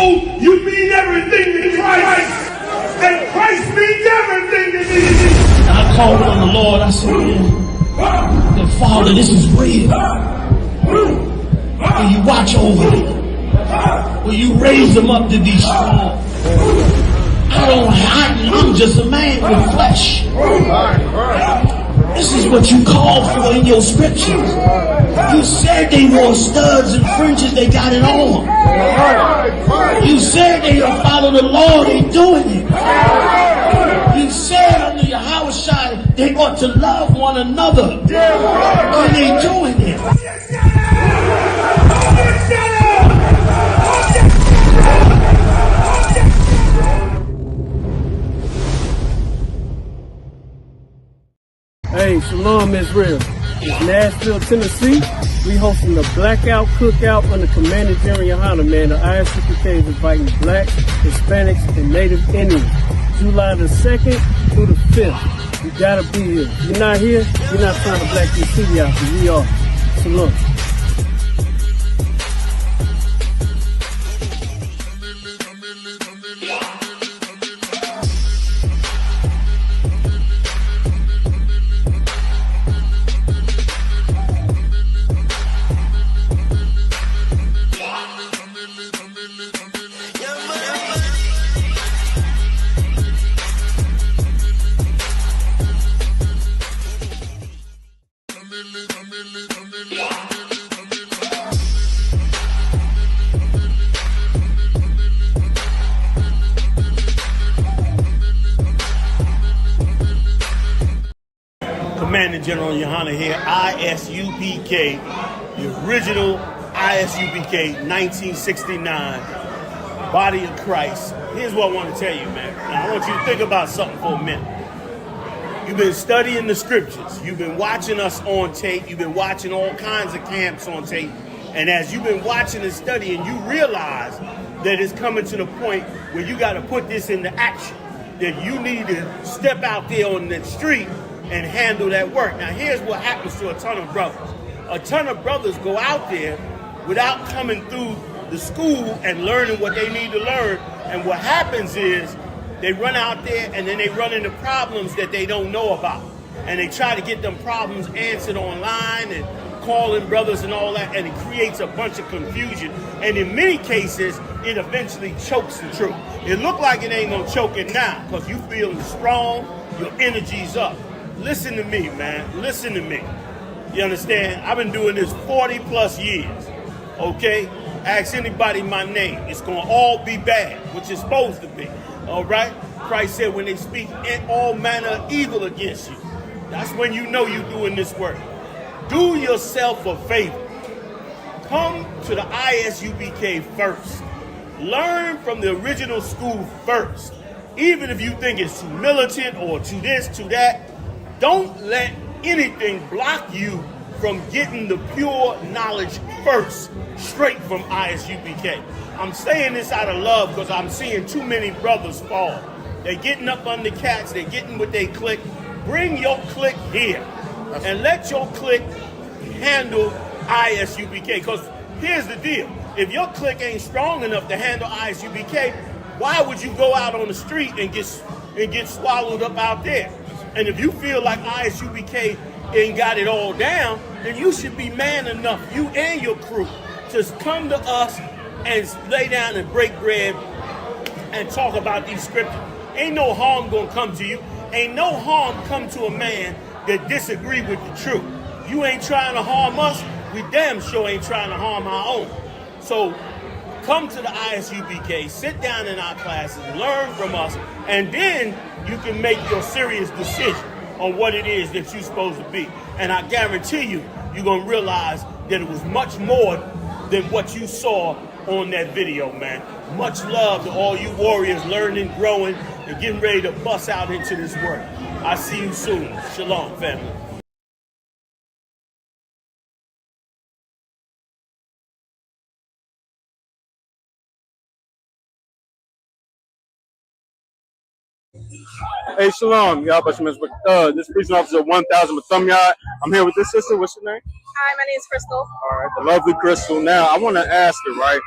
know you mean everything to Christ, and Christ means everything to me. I called on the Lord. I said, man, Father, this is real. Will you watch over them? Will you raise them up to be strong? I'm just a man with flesh. This is what you called for in your scriptures. You said they wore studs and fringes, they got it on. You said they will follow the law, they doing it. You said under YAHANNA they ought to love one another, and they doing it. Hey, Shalom Israel. It's Nashville, Tennessee. We hosting the Blackout Cookout under Commander General YAHANNA, man. The I.S.U.P.K is inviting Blacks, Hispanics, and Native Indians. July the 2nd through the 5th. You gotta be here. If you're not here, you're not trying to black this city out, because we are. Shalom. Commander General YAHANNA here, I.S.U.P.K, the original I.S.U.P.K, 1969, Body of Christ. Here's what I want to tell you, man. Now, I want you to think about something for a minute. You've been studying the scriptures. You've been watching us on tape. You've been watching all kinds of camps on tape. And as you've been watching and studying, you realize that it's coming to the point where you got to put this into action, that you need to step out there on the street and handle that work. Now, here's what happens to a ton of brothers. A ton of brothers go out there without coming through the school and learning what they need to learn. And what happens is they run out there and then they run into problems that they don't know about. And they try to get them problems answered online and calling brothers and all that, and it creates a bunch of confusion. And in many cases, it eventually chokes the truth. It look like it ain't gonna choke it now because you feeling strong, your energy's up. Listen to me, man. Listen to me. You understand? I've been doing this 40 plus years. Okay? Ask anybody my name. It's going to all be bad, which it's supposed to be. All right? Christ said when they speak all manner of evil against you, that's when you know you're doing this work. Do yourself a favor. Come to the I.S.U.P.K first. Learn from the original school first. Even if you think it's too militant or too this, too that, don't let anything block you from getting the pure knowledge first, straight from I.S.U.P.K. I'm saying this out of love because I'm seeing too many brothers fall. They're getting up under cats, they're getting with their clique. Bring your clique here and let your clique handle I.S.U.P.K. Because here's the deal. If your clique ain't strong enough to handle I.S.U.P.K, why would you go out on the street and get swallowed up out there? And if you feel like I.S.U.P.K ain't got it all down, then you should be man enough, you and your crew, to come to us and lay down and break bread and talk about these scriptures. Ain't no harm gonna come to you. Ain't no harm come to a man that disagree with the truth. You ain't trying to harm us, we damn sure ain't trying to harm our own. So come to the I.S.U.P.K, sit down in our classes, learn from us, and then you can make your serious decision on what it is that you're supposed to be. And I guarantee you, you're going to realize that it was much more than what you saw on that video, man. Much love to all you warriors learning, growing, and getting ready to bust out into this work. I'll see you soon. Shalom, family. Hey, Shalom, y'all, this is Police Officer 1000 with Thumb Yard. I'm here with this sister. What's your name? Hi, my name is Crystal. All right, the lovely Crystal. Now, I want to ask you, right?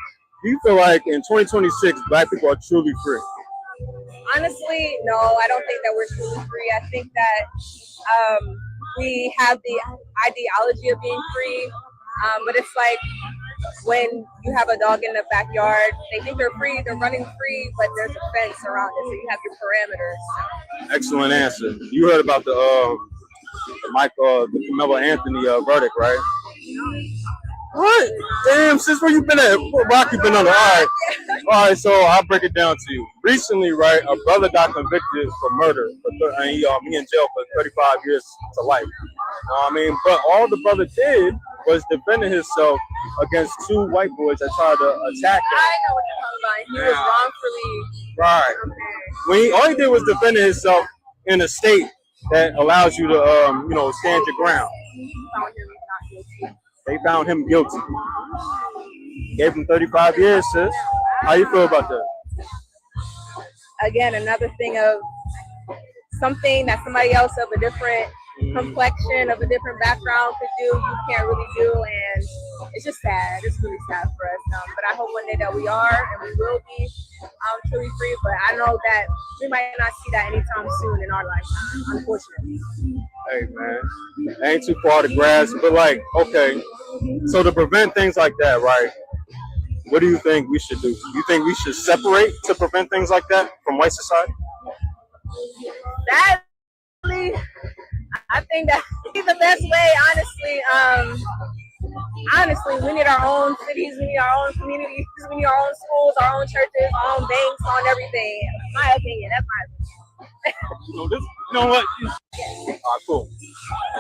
Do you feel like in 2026, black people are truly free? Honestly, no, I don't think that we're truly free. I think that we have the ideology of being free, but it's like when you have a dog in the backyard, they think they're free, they're running free, but there's a fence around it, so you have your parameters. Excellent answer. You heard about the Carmelo Anthony verdict, right? What? Damn, sis, where you been at? What rock you been on? All right, so I'll break it down to you. Recently, right, a brother got convicted for murder. He in jail for 35 years to life. You know what I mean? But all the brother did was defending himself against two white boys that tried to attack him. I know what you're talking about. He was wrongfully. Right. When all he did was defending himself in a state that allows you to, stand your ground. They found him guilty. Gave him 35 years, sis. How you feel about that? Again, another thing of something that somebody else of a different complexion, of a different background could do, you can't really do, and it's just sad. It's really sad for us. But I hope one day that we are, and we will be truly free. But I know that we might not see that anytime soon in our lifetime, unfortunately. Hey, man, ain't too far to grasp, but okay. So to prevent things like that, right? What do you think we should do? You think we should separate to prevent things like that from white society? That really, I think that would be the best way, honestly. Honestly, we need our own cities, we need our own communities, we need our own schools, our own churches, our own banks, our own everything. My opinion, that's my opinion. You know what? All right, cool.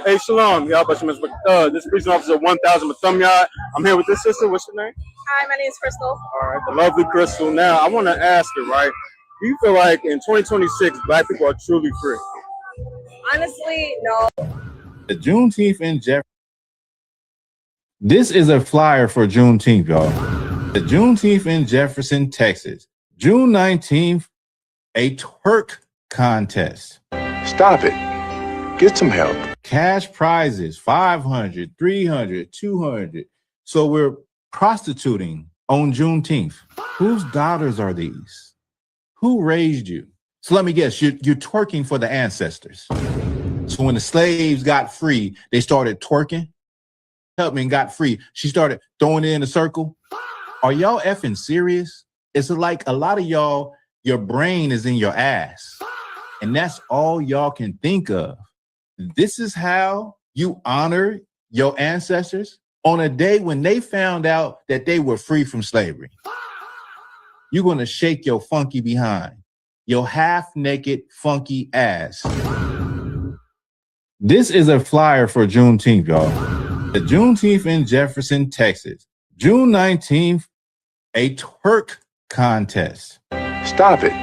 Hey, Shalom. YAHANNA. This is Police Officer 1000 Mathumyad. I'm here with this sister. What's your name? Hi, my name is Crystal. All right, the lovely Crystal. Now, I want to ask you, right? Do you feel like in 2026, black people are truly free? Honestly, no. The Juneteenth in Jefferson. This is a flyer for Juneteenth, y'all. The Juneteenth in Jefferson, Texas. June 19th, a twerk contest. Stop it. Get some help. Cash prizes, 500, 300, 200. So we're prostituting on Juneteenth. Whose daughters are these? Who raised you? So let me guess, you're twerking for the ancestors. So when the slaves got free, they started twerking. Tubman got free. She started throwing it in a circle. Are y'all effing serious? It's like a lot of y'all, your brain is in your ass. And that's all y'all can think of. This is how you honor your ancestors on a day when they found out that they were free from slavery. You're going to shake your funky behind, your half-naked funky ass. This is a flyer for Juneteenth, y'all. The Juneteenth in Jefferson, Texas. June 19th, a twerk contest. Stop it.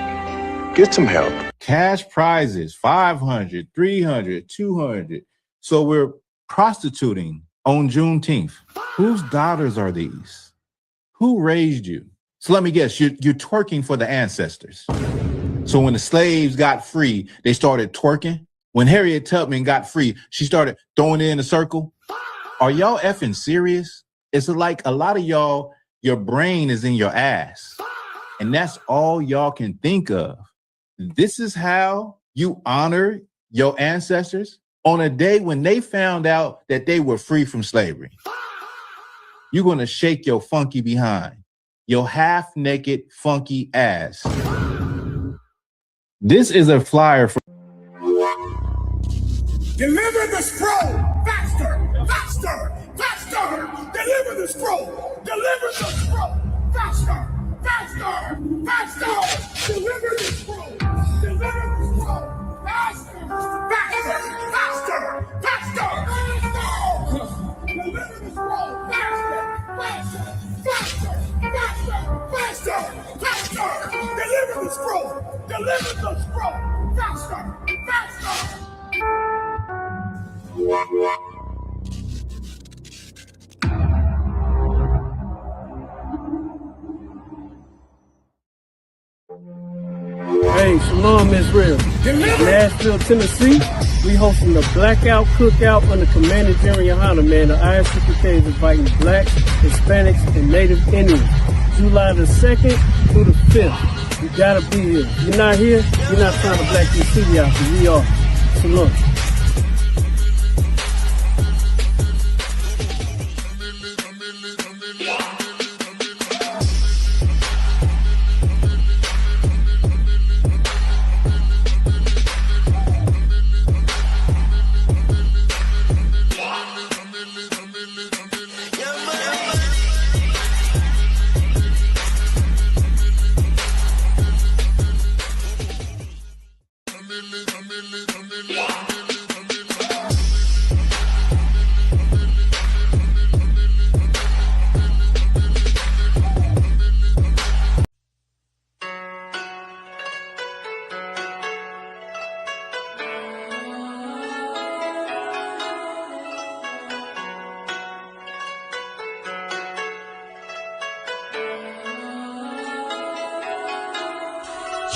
Get some help. Cash prizes, 500, 300, 200. So we're prostituting on Juneteenth. Whose daughters are these? Who raised you? So let me guess, you're twerking for the ancestors. So when the slaves got free, they started twerking. When Harriet Tubman got free, she started throwing it in a circle. Are y'all effing serious? It's like a lot of y'all, your brain is in your ass. And that's all y'all can think of. This is how you honor your ancestors on a day when they found out that they were free from slavery. You're going to shake your funky behind, your half-naked funky ass. This is a flyer for... Deliver the scroll faster, faster, faster. Deliver the scroll. Deliver the scroll faster, faster, faster. Deliver the scroll. Deliver the scroll faster, faster, faster, faster. Deliver the scroll faster, faster, faster, faster, faster, faster. Deliver the scroll. Deliver the scroll faster, faster. Hey, Shalom, Israel. Nashville, Tennessee. We hosting the Blackout Cookout under Commander General YAHANNA, man. The I.S.U.P.K is inviting Blacks, Hispanics, and Native Indians. July the 2nd through the 5th. You gotta be here. If you're not here, you're not trying to black this city out, because we are. Salute.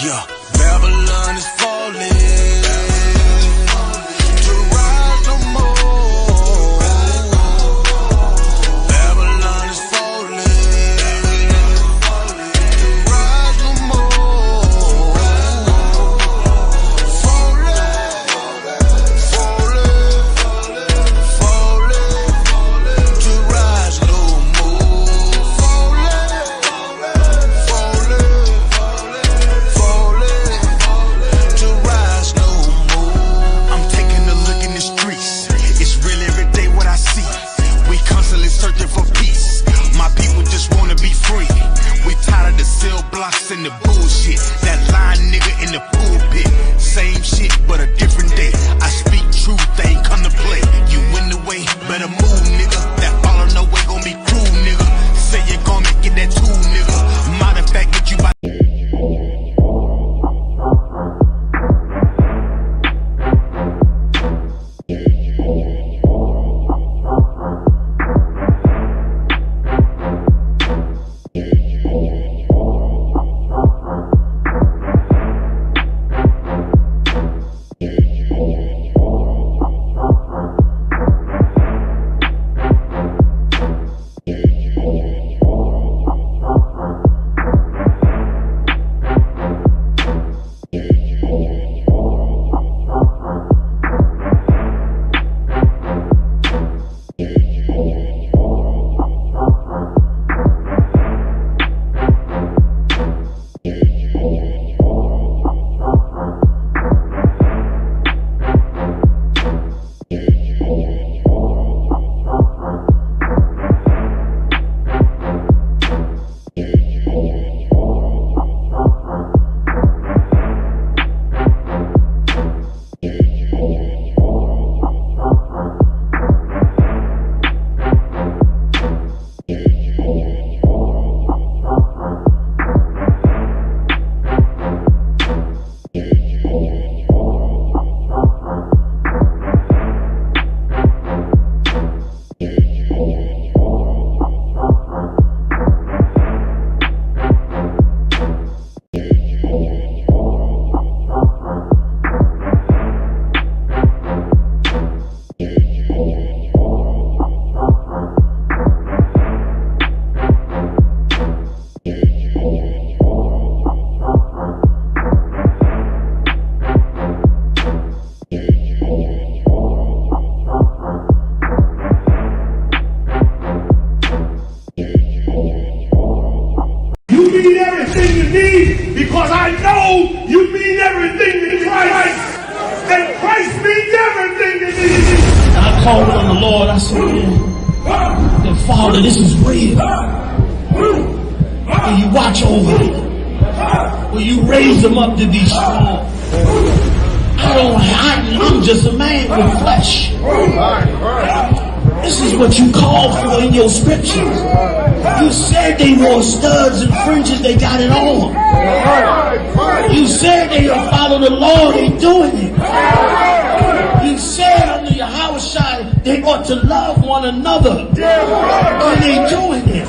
Yeah, Babylon is falling to rise no more. Babylon is falling to rise no more. Falling to rise no more. To rise no more. I'm taking a look in the streets. It's real every day what I see. We constantly searching for peace. My people just wanna be free. We tired of the cell blocks and the bullshit. That lying nigga in the pulpit. Same shit, but a different day. I speak truth, they ain't come to play. You in the way, better move, nigga. That follow no way gon' be cruel, nigga. Say you're gonna get that tool, nigga. Matter of fact, get you by. because I know you mean everything to Christ. And Christ means everything to me. And I called on the Lord. I said, that Father, this is real. Will you watch over them? Will you raise them up to be strong? I'm just a man with flesh. This is what you called for in your scriptures. You said they wore studs and fringes, they got it on. You said they will follow the Lord, they doing it. You said under YAHANNA they ought to love one another, and they doing it.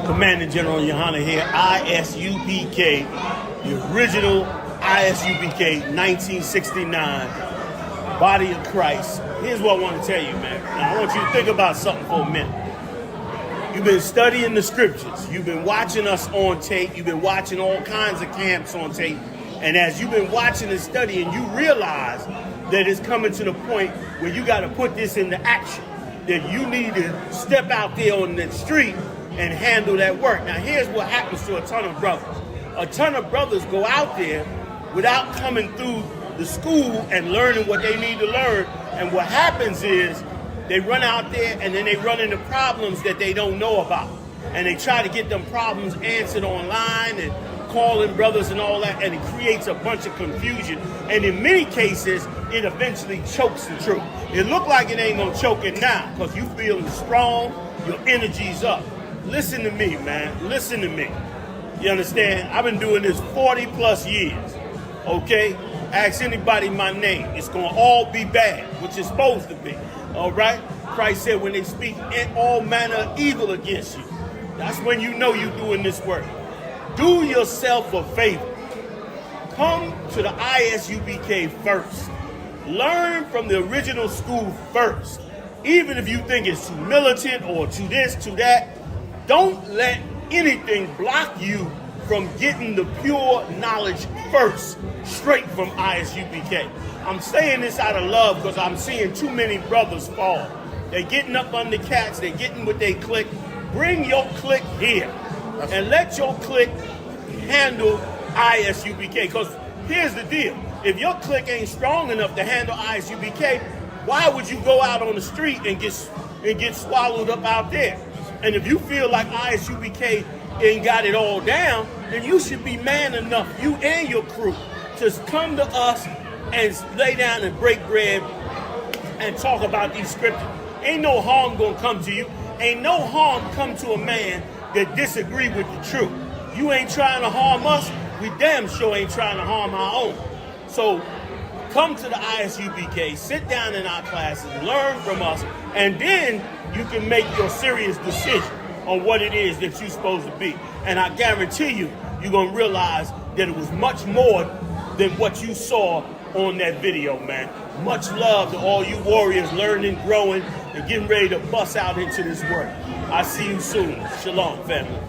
Commanding General YAHANNA here, I.S.U.P.K, the original I.S.U.P.K, 1969, body of Christ. Here's what I want to tell you, man. Now, I want you to think about something for a minute. You've been studying the scriptures. You've been watching us on tape. You've been watching all kinds of camps on tape. And as you've been watching and studying, you realize that it's coming to the point where you got to put this into action. That you need to step out there on the street and handle that work. Now, here's what happens to a ton of brothers. A ton of brothers go out there without coming through the school and learning what they need to learn. And what happens is they run out there and then they run into problems that they don't know about. And they try to get them problems answered online and calling brothers and all that, and it creates a bunch of confusion. And in many cases, it eventually chokes the truth. It look like it ain't gonna choke it now because you feeling strong, your energy's up. Listen to me, man. Listen to me. You understand? I've been doing this 40 plus years. Okay? Ask anybody my name. It's gonna all be bad, which it's supposed to be. All right? Christ said when they speak all manner of evil against you, that's when you know you're doing this work. Do yourself a favor. Come to the I.S.U.P.K first. Learn from the original school first. Even if you think it's too militant or too this, too that, don't let anything block you from getting the pure knowledge first, straight from I.S.U.P.K. I'm saying this out of love because I'm seeing too many brothers fall. They're getting up under cats, they're getting with their clique. Bring your clique here and let your clique handle I.S.U.P.K. Because here's the deal. If your clique ain't strong enough to handle I.S.U.P.K, why would you go out on the street and get swallowed up out there? And if you feel like I.S.U.P.K ain't got it all down, then you should be man enough, you and your crew, to come to us and lay down and break bread and talk about these scriptures. Ain't no harm gonna come to you. Ain't no harm come to a man that disagree with the truth. You ain't trying to harm us, we damn sure ain't trying to harm our own. So come to the I.S.U.P.K, sit down in our classes, learn from us, and then you can make your serious decision on what it is that you're supposed to be. And I guarantee you, you're gonna realize that it was much more than what you saw on that video, man. Much love to all you warriors learning, growing, and getting ready to bust out into this work. I'll see you soon. Shalom, family.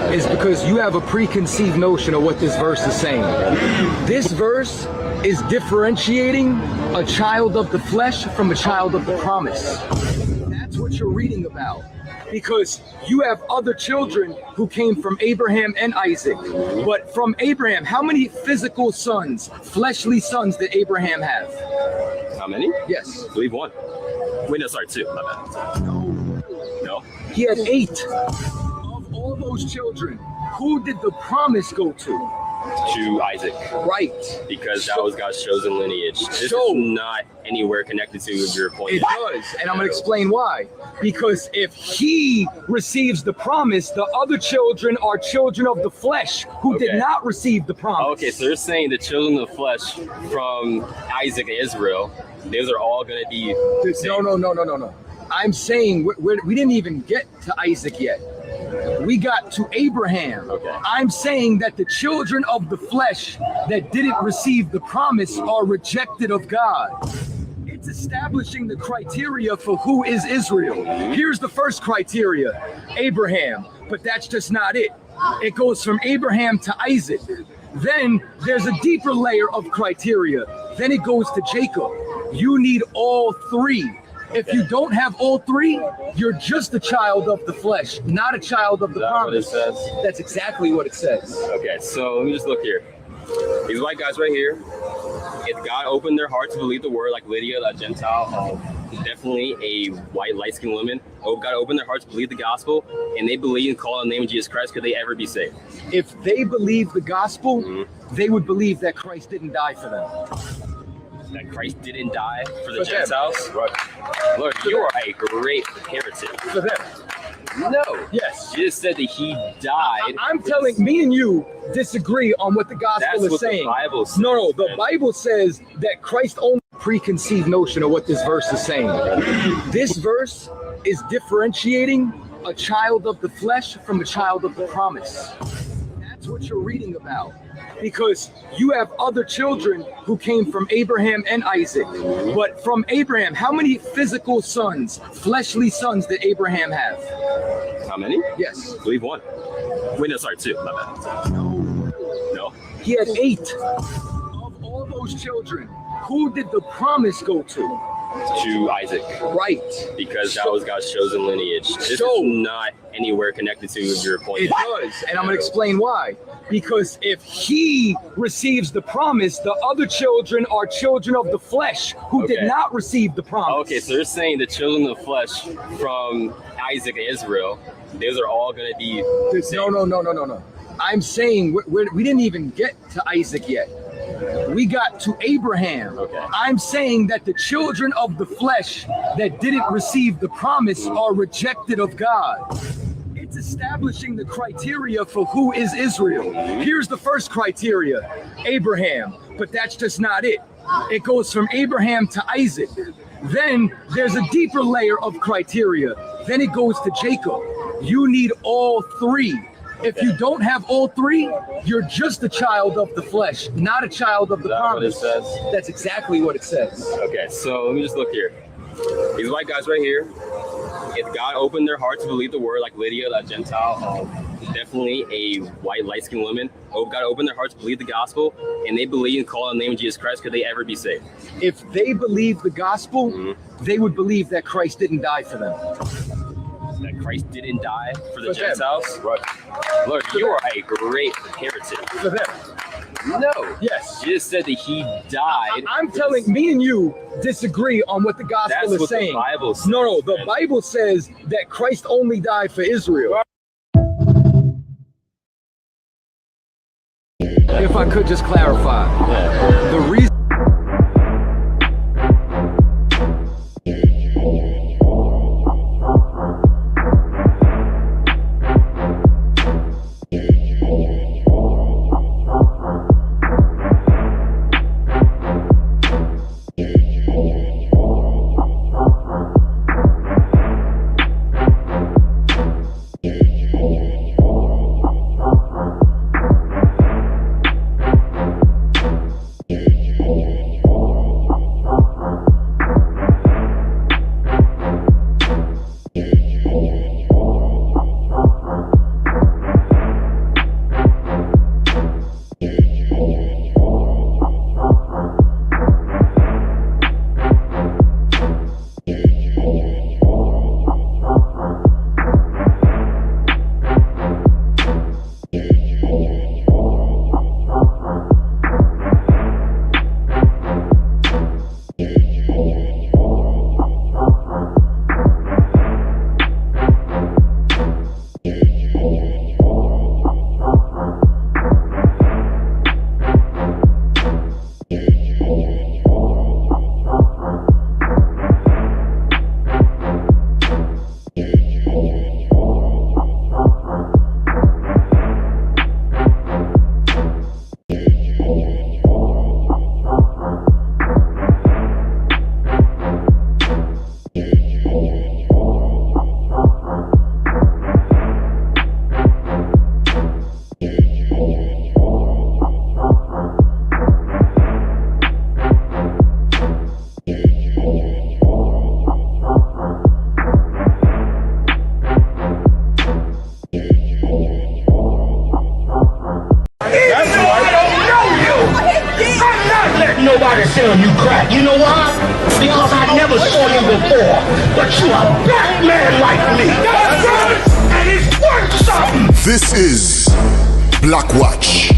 Is because you have a preconceived notion of what this verse is saying. This verse is differentiating a child of the flesh from a child of the promise. That's what you're reading about. Because you have other children who came from Abraham and Isaac. But from Abraham, how many physical sons, fleshly sons did Abraham have? How many? Yes. I believe 1. Wait, no, sorry, 2. My bad. No. He had 8. All those children, who did the promise go to? To Isaac. Right. Because that was God's chosen lineage. This is not anywhere connected to your point. It does, and I'm going to explain why. Because if he receives the promise, the other children are children of the flesh who did not receive the promise. Okay, so they're saying the children of the flesh from Isaac and Israel, those are all going to be... No. I'm saying we didn't even get to Isaac yet. We got to Abraham. Okay. I'm saying that the children of the flesh that didn't receive the promise are rejected of God. It's establishing the criteria for who is Israel. Here's the first criteria, Abraham, but that's just not it. It goes from Abraham to Isaac. Then there's a deeper layer of criteria. Then it goes to Jacob. You need all 3. If you don't have all 3, you're just a child of the flesh, not a child of the promise. Is that what it says? That's exactly what it says. Okay, so let me just look here. These white guys right here, if God opened their heart to believe the word, like Lydia, that Gentile, definitely a white, light-skinned woman, God opened their hearts to believe the gospel, and they believe and call on the name of Jesus Christ, could they ever be saved? If they believe the gospel, they would believe that Christ didn't die for them. That Christ didn't die for the Gentiles? Right. Lord, you are a great heretic. For them. No. Yes. You just said that he died. I'm telling, me and you disagree on what the gospel is saying. The Bible says. No, the Bible says that Christ only preconceived notion of what this verse is saying. This verse is differentiating a child of the flesh from a child of the promise. That's what you're reading about. Because you have other children who came from Abraham and Isaac. But from Abraham, how many physical sons, fleshly sons did Abraham have? How many? Yes. I believe 1. Wait, no, sorry, 2. My bad. No. He had 8. Of all those children, who did the promise go to? To Isaac. Right. Because that was God's chosen lineage. This is not anywhere connected to your point. It does, and I'm going to explain why. Because if he receives the promise, the other children are children of the flesh who did not receive the promise. Okay, so they're saying the children of the flesh from Isaac and Israel, those are all going to be... No. I'm saying we didn't even get to Isaac yet. We got to Abraham. Okay. I'm saying that the children of the flesh that didn't receive the promise are rejected of God. It's establishing the criteria for who is Israel. Here's the first criteria, Abraham, but that's just not it. It goes from Abraham to Isaac. Then there's a deeper layer of criteria. Then it goes to Jacob. You need all 3. If you don't have all 3, you're just a child of the flesh, not a child of the promise. Is that what it says? That's exactly what it says. Okay, so let me just look here. These white guys right here, if God opened their heart to believe the word, like Lydia, that Gentile, definitely a white, light-skinned woman, God opened their heart to believe the gospel, and they believe and call on the name of Jesus Christ, could they ever be saved? If they believe the gospel, they would believe that Christ didn't die for them. That Christ didn't die for the Gentiles? Right. Lord, you are a great heretic. For them. No. Yes. You just said that he died. I'm telling, me and you disagree on what the gospel is saying. The Bible says. No, the Bible says that Christ only died for Israel. If I could just clarify, the reason nobody selling you crack. You know why? Because I never saw you before. But you a black man like me. That's right. And it's worth something. This is Blackwatch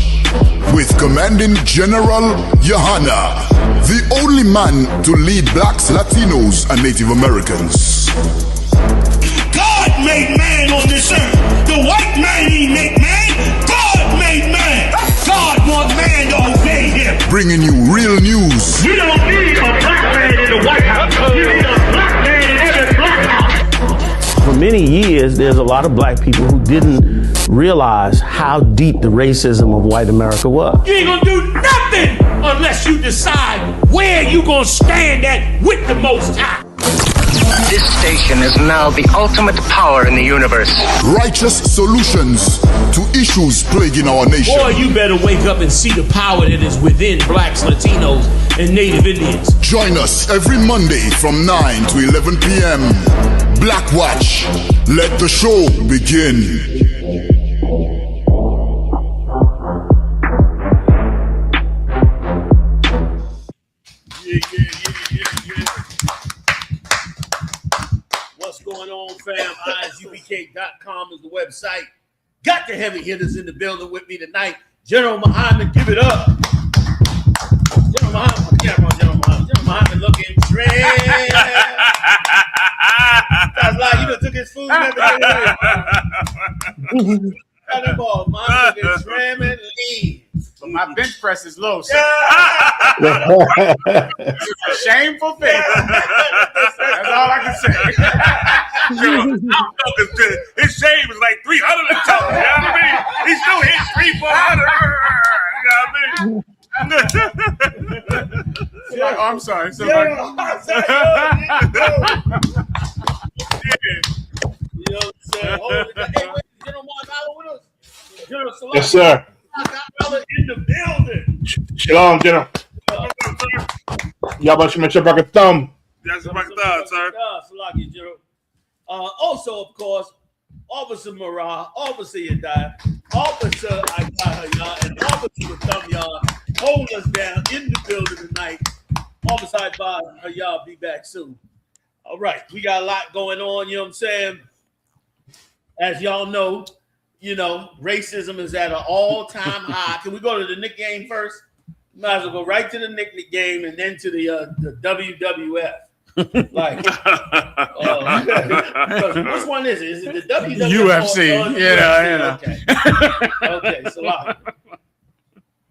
with Commanding General YAHANNA, the only man to lead blacks, Latinos, and Native Americans. God made man on this earth. The white man he made man. God made man. God wants man bringing you real news. You don't need a black man in the White House. You need a black man in every black house. For many years, there's a lot of black people who didn't realize how deep the racism of white America was. You ain't gonna do nothing unless you decide where you gonna stand at with the Most High. This station is now the ultimate power in the universe. Righteous solutions to issues plaguing our nation. Boy, you better wake up and see the power that is within blacks, Latinos, and Native Indians. Join us every Monday from 9 to 11 p.m. Blackwatch. Let the show begin. What's going on, fam? I.S.U.P.K.com is the website. Got the heavy hitters in the building with me tonight. General Muhammad, give it up. General Muhammad, General Muhammad looking dread. That's like you done took his food and everything. Got that ball, Muhammad looking trim and lean. But my bench press is low, so it's a shameful thing. That's all I can say. His shave is like 300 and something. You know what I mean? He still hit 300-400. Oh, I'm sorry. So You know what I'm saying? Hey, wait, General Muhammad with us? General Salam. Yes, sir. In the building. Shalom, General. Y'all about to make sure I can thumb. That's my thought, sir. Salaki, General. Also, of course, Officer Marah, Officer Yadai, Officer Ayahaya, and Officer Thumyard hold us down in the building tonight. Officer Ayahaya be back soon. All right, we got a lot going on, you know what I'm saying? As y'all know, racism is at an all-time high. Can we go to the Nick game first? Might as well go right to the Nick game and then to the WWF. Like, which one is it? Is it the WWF? UFC. Yeah. Okay, so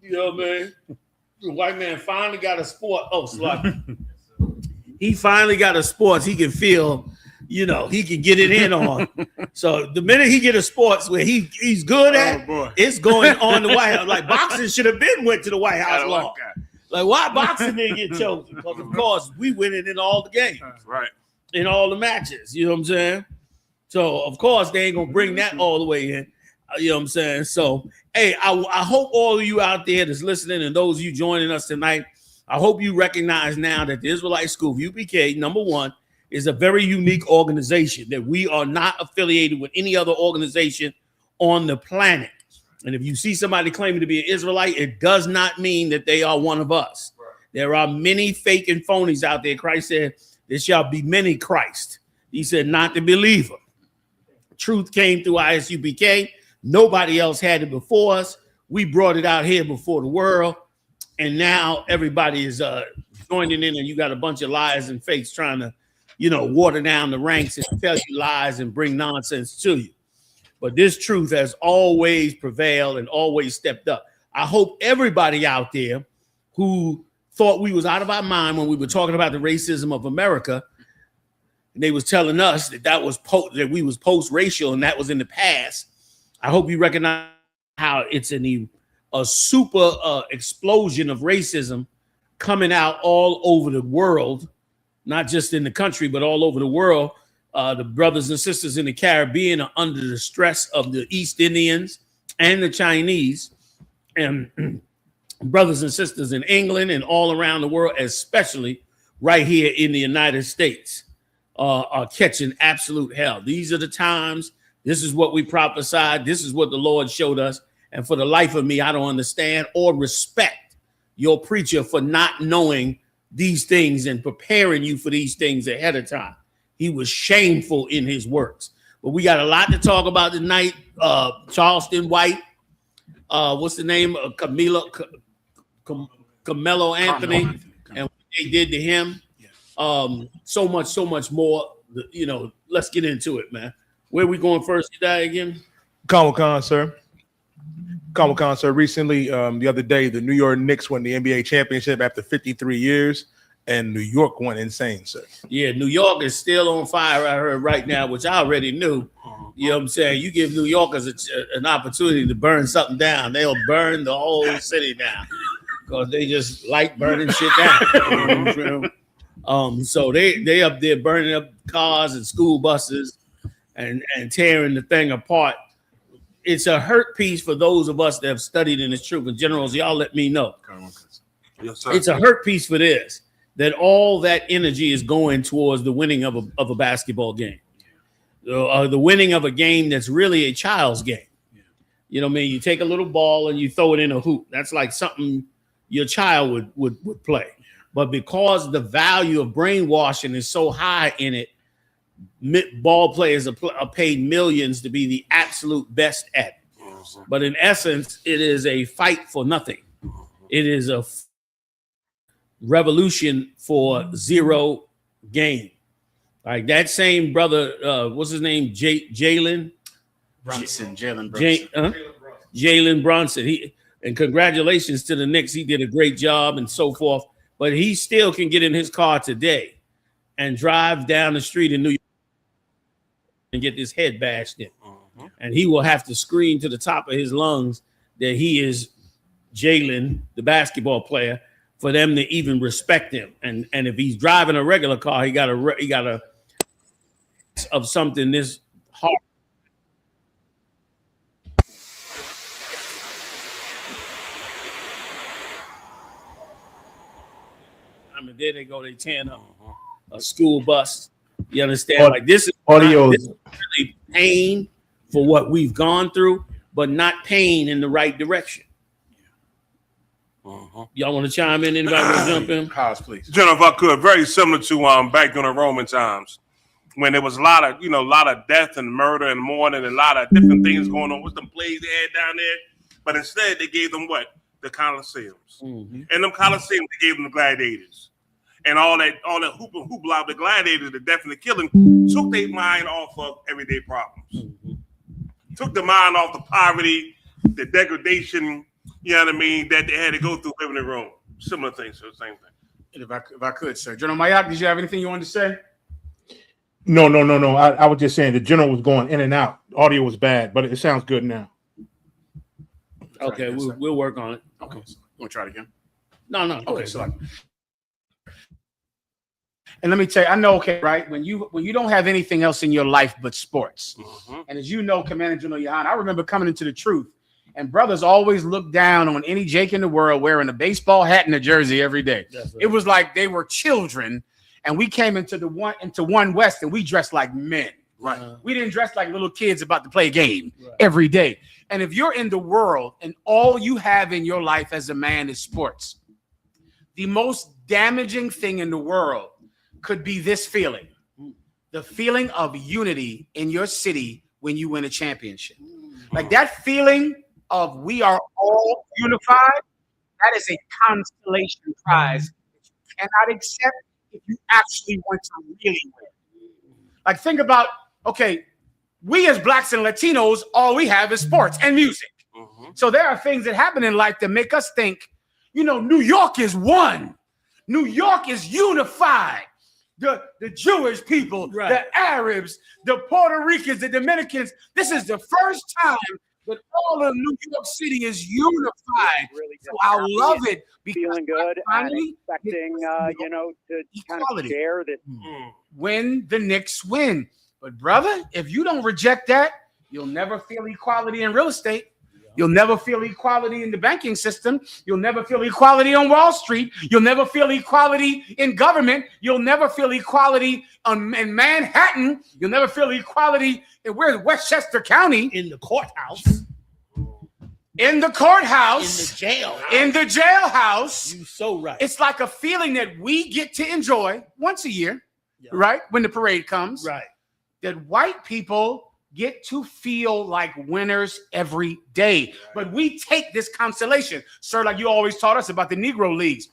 you know what I mean? The white man finally got a sport. Oh, he finally got a sports he can feel. He can get it in on. So the minute he get a sports where he's good at, it's going on the White House. Like boxing should have been went to the White House long. Like why boxing didn't get chosen? Because of course we winning in all the games, right? In all the matches. You know what I'm saying? So of course they ain't gonna bring that all the way in. You know what I'm saying? So hey, I hope all of you out there that's listening and those of you joining us tonight, I hope you recognize now that the Israelite School of UPK, number one, is a very unique organization, that we are not affiliated with any other organization on the planet. And if you see somebody claiming to be an Israelite, it does not mean that they are one of us. Right. There are many fake and phonies out there. Christ said, there shall be many Christ. He said, not the believer. Truth came through I.S.U.P.K. Nobody else had it before us. We brought it out here before the world. And now everybody is joining in, and you got a bunch of liars and fakes trying to water down the ranks and tell you lies and bring nonsense to you. But this truth has always prevailed and always stepped up. I hope everybody out there who thought we was out of our mind when we were talking about the racism of America, and they was telling us that we was post-racial and that was in the past. I hope you recognize how it's a super explosion of racism coming out all over the world. Not just in the country, but all over the world. The brothers and sisters in the Caribbean are under the stress of the East Indians and the Chinese, and brothers and sisters in England and all around the world, especially right here in the United States, are catching absolute hell. These are the times. This is what we prophesied. This is what the Lord showed us. And for the life of me, I don't understand or respect your preacher for not knowing these things and preparing you for these things ahead of time. He was shameful in his works. But we got a lot to talk about tonight. Charleston White, what's the name? Carmelo Anthony, and what they did to him. So much more. Let's get into it, man. Where we going first today again? Comic-Con, sir. Comic concert recently. The other day, the New York Knicks won the NBA championship after 53 years, and New York went insane, sir. Yeah, New York is still on fire, I heard right now, which I already knew. You know what I'm saying? You give New Yorkers an opportunity to burn something down, they'll burn the whole city down because they just like burning shit down. So they up there burning up cars and school buses and tearing the thing apart. It's a hurt piece for those of us that have studied in this truth. And generals, y'all let me know. Yes, sir. It's a hurt piece for this, that all that energy is going towards the winning of a basketball game. The winning of a game that's really a child's game. You know what I mean? You take a little ball and you throw it in a hoop. That's like something your child would play. But because the value of brainwashing is so high in it, ball players are paid millions to be the absolute best at it. But in essence, it is a fight for nothing. It is a revolution for zero gain. Like that same brother, what's his name? Jalen Brunson. Jalen Brunson. And congratulations to the Knicks. He did a great job and so forth. But he still can get in his car today and drive down the street in New York and get his head bashed in. And he will have to scream to the top of his lungs that he is Jalen, the basketball player, for them to even respect him. And if he's driving a regular car, he got a of something this hard. I mean, there they go. They tearing up a school bus. You understand? Like this is really pain for what we've gone through, but not pain in the right direction. Y'all want to chime in? Anybody want to jump in? House, please. General, if I could, very similar to back during the Roman times when there was a lot of death and murder and mourning and a lot of different things going on with them plagues they had down there. But instead, they gave them what? The Colosseums. And them Colosseums, they gave them the gladiators. And all that hoop and hoopla, the gladiators, the death and the killing, took their mind off of everyday problems. Took the mind off the poverty, the degradation, you know what I mean, that they had to go through living in Rome. Similar things, so the same thing. If I could, sir. General Mayak, did you have anything you wanted to say? No. I was just saying the general was going in and out. Audio was bad, but it sounds good now. Okay, we'll work on it. Okay, so you want to try it again? No. Okay, so and let me tell you, I know, okay, right? When you don't have anything else in your life but sports, and as you know, Commander General YAHANNA, I remember coming into the truth, and brothers always looked down on any Jake in the world wearing a baseball hat and a jersey every day. Right. It was like they were children, and we came into One West, and we dressed like men. Right. We didn't dress like little kids about to play a game every day. And if you're in the world and all you have in your life as a man is sports, the most damaging thing in the world could be this feeling, the feeling of unity in your city when you win a championship. Like that feeling of we are all unified, that is a consolation prize that you cannot accept if you actually want to really win. Like think about, okay, we as Blacks and Latinos, all we have is sports and music. So there are things that happen in life that make us think, New York is one. New York is unified. The Jewish people, the Arabs, the Puerto Ricans, the Dominicans. This is the first time that all of New York City is unified. So I love it because feeling good and expecting, to kind of share this. When the Knicks win. But brother, if you don't reject that, you'll never feel equality in real estate. You'll never feel equality in the banking system. You'll never feel equality on Wall Street. You'll never feel equality in government. You'll never feel equality in Manhattan. You'll never feel equality in Westchester County. In the courthouse. In the courthouse. In the jail. In the jailhouse. You're so right. It's like a feeling that we get to enjoy once a year, right? When the parade comes. Right. That white people get to feel like winners every day. But we take this consolation. Sir, like you always taught us about the Negro Leagues.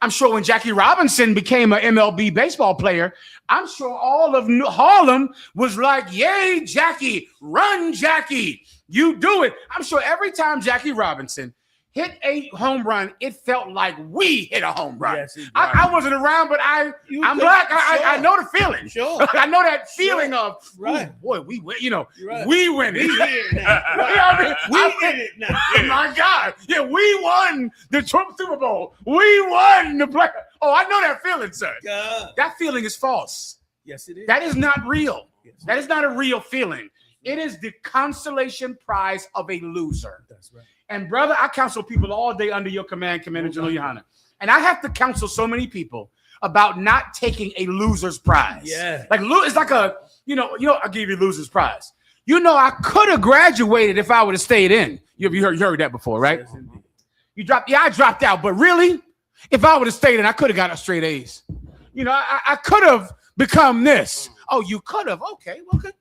I'm sure when Jackie Robinson became an MLB baseball player, I'm sure all of Harlem was like, yay, Jackie, run, Jackie, you do it. I'm sure every time Jackie Robinson hit a home run, it felt like we hit a home run. Yes, I wasn't around, but I'm black. I know the feeling. Sure. I know that feeling of, right, boy, we win, we win it. We here now. Right. We in it now. Oh, my God. Yeah, we won the Super Bowl. We won the play. Oh, I know that feeling, sir. God. That feeling is false. Yes, it is. That is not real. Yes, that is not a real feeling. It is the consolation prize of a loser. That's right. And brother, I counsel people all day under your command, Commander General YAHANNA. And I have to counsel so many people about not taking a loser's prize. Yeah. Like it's like a, I'll give you loser's prize. I could have graduated if I would have stayed in. You heard that before, right? Yes, I dropped out, but really, if I would have stayed in, I could have got a straight A's. I could have become this. Oh, you could have? Okay, well, good.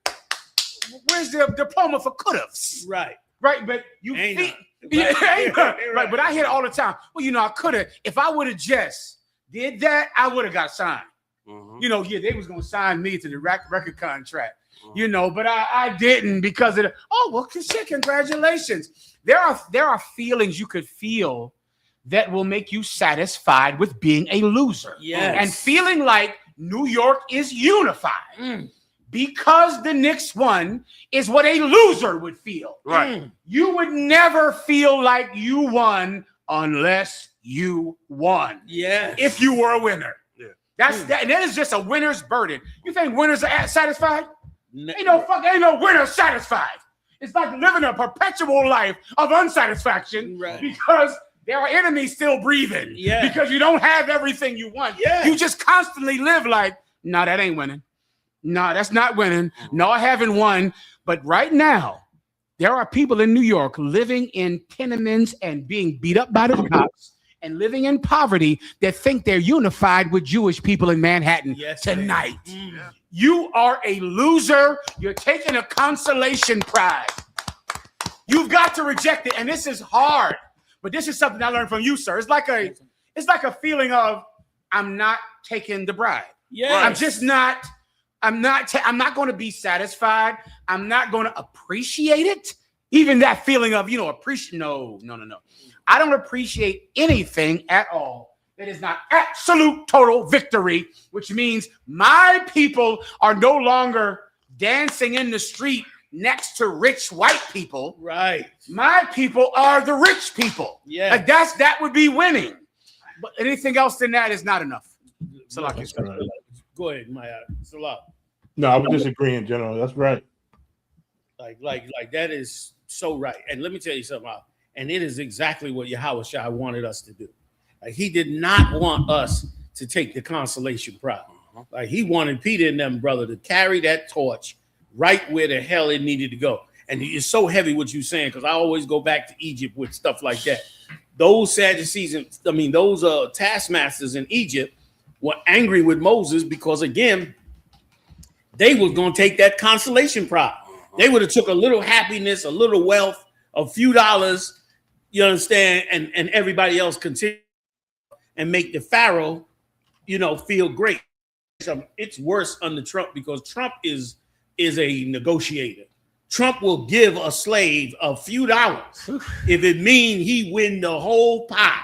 Where's the diploma for could-haves? Right. Right, but you ain't right, but I hear it all the time. Well, I could have. If I would have just did that, I would have got signed. Mm-hmm. They was gonna sign me to the record contract. Mm-hmm. But I didn't because of the. Oh well, shit! Congratulations. There are feelings you could feel that will make you satisfied with being a loser. Yes. And feeling like New York is unified. Mm. Because the Knicks won is what a loser would feel. Right. You would never feel like you won unless you won. Yeah. If you were a winner. Yeah. That is just a winner's burden. You think winners are satisfied? Ain't no winner satisfied. It's like living a perpetual life of unsatisfaction because there are enemies still breathing. Yeah. Because you don't have everything you want. Yeah. You just constantly live like, no, that ain't winning. No, that's not winning. No, I haven't won. But right now, there are people in New York living in tenements and being beat up by the cops and living in poverty that think they're unified with Jewish people in Manhattan tonight. Mm. You are a loser. You're taking a consolation prize. You've got to reject it. And this is hard. But this is something I learned from you, sir. It's like a feeling of I'm not taking the bribe. Yeah. I'm just not. I'm not going to be satisfied. I'm not going to appreciate it. Even that feeling of, appreciate. No. I don't appreciate anything at all that is not absolute total victory, which means my people are no longer dancing in the street next to rich white people. Right. My people are the rich people. Yeah. Like that would be winning. But anything else than that is not enough. Go ahead, Maya. Salah. No, I was just agreeing, General. That's right. Like that is so right. And let me tell you something. And it is exactly what Yahawashi wanted us to do. Like he did not want us to take the consolation prize. Like he wanted Peter and them, brother, to carry that torch right where the hell it needed to go. And it's so heavy what you're saying, because I always go back to Egypt with stuff like that. Those Sadducees, those taskmasters in Egypt were angry with Moses because, again, they were going to take that consolation prize. They would have took a little happiness, a little wealth, a few dollars, you understand, and everybody else continue and make the Pharaoh, feel great. It's worse under Trump because Trump is a negotiator. Trump will give a slave a few dollars if it means he win the whole pie.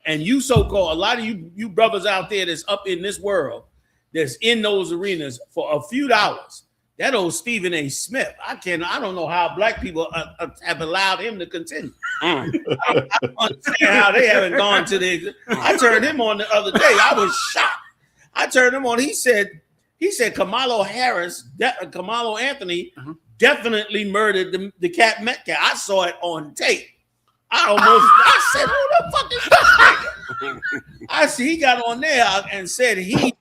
And you so-called, a lot of you brothers out there that's up in this world, that's in those arenas for a few dollars. That old Stephen A. Smith, I don't know how black people have allowed him to continue. I don't understand how they haven't gone to the. I turned him on the other day. I was shocked. I turned him on. He said Kamala Anthony definitely murdered the cat Metcalf. I saw it on tape. I said, who the fuck is this? I see he got on there and said he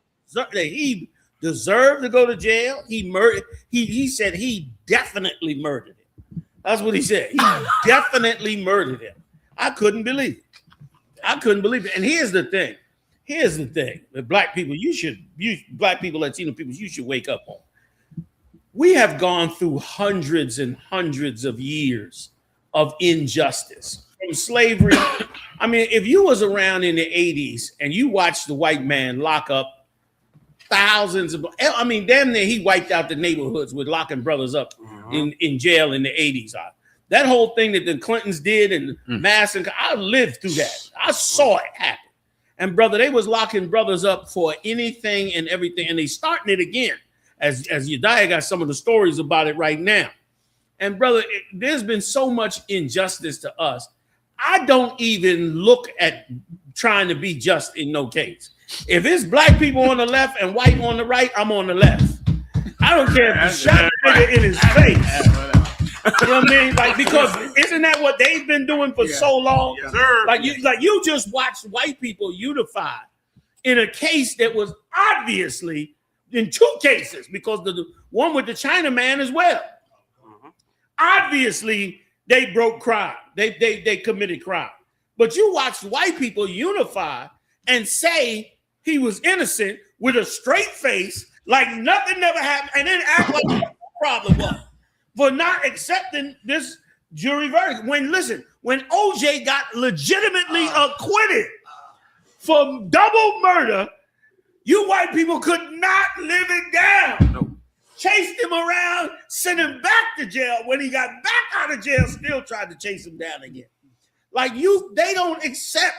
deserved to go to jail. He said he definitely murdered him. That's what he said. He definitely murdered him. I couldn't believe it. And here's the thing. That black people, black people, Latino people, you should wake up on. We have gone through hundreds and hundreds of years of injustice. from slavery. I mean, if you was around in the 80s and you watched the white man lock up thousands of, I mean, damn near he wiped out the neighborhoods with locking brothers up in jail in the 80s. That whole thing that the Clintons did and mass, and I lived through that. I saw it happen. And brother, they was locking brothers up for anything and everything. And they starting it again. As Yediah got some of the stories about it right now. And brother, there's been so much injustice to us. I don't even look at trying to be just in no case. If it's black people on the left and white on the right, I'm on the left. I don't care if you shot a nigga in his face. You know what I mean? Like, because isn't that what they've been doing for so long? Like you just watched white people unify in a case that was obviously in two cases, because the one with the Chinaman as well. Obviously, they broke crime. They committed crime. But you watched white people unify and say he was innocent with a straight face, like nothing never happened, and then act like what the problem was for not accepting this jury verdict. When OJ got legitimately acquitted for double murder, you white people could not live it down. No. Chased him around, sent him back to jail. When he got back out of jail, still tried to chase him down again. Like they don't accept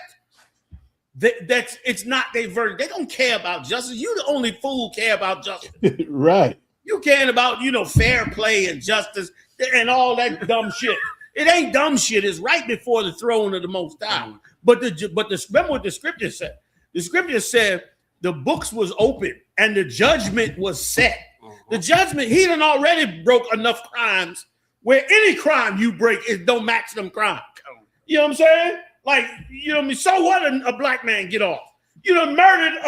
that it's not their verdict. They don't care about justice. You the only fool who care about justice. Right. You caring about, fair play and justice and all that dumb shit. It ain't dumb shit. It's right before the throne of the Most High. But remember what the scripture said. The scripture said the books was open and the judgment was set. The judgment, he done already broke enough crimes where any crime you break, it don't match them crimes. You know what I'm saying? Like, so what a black man get off? You done murdered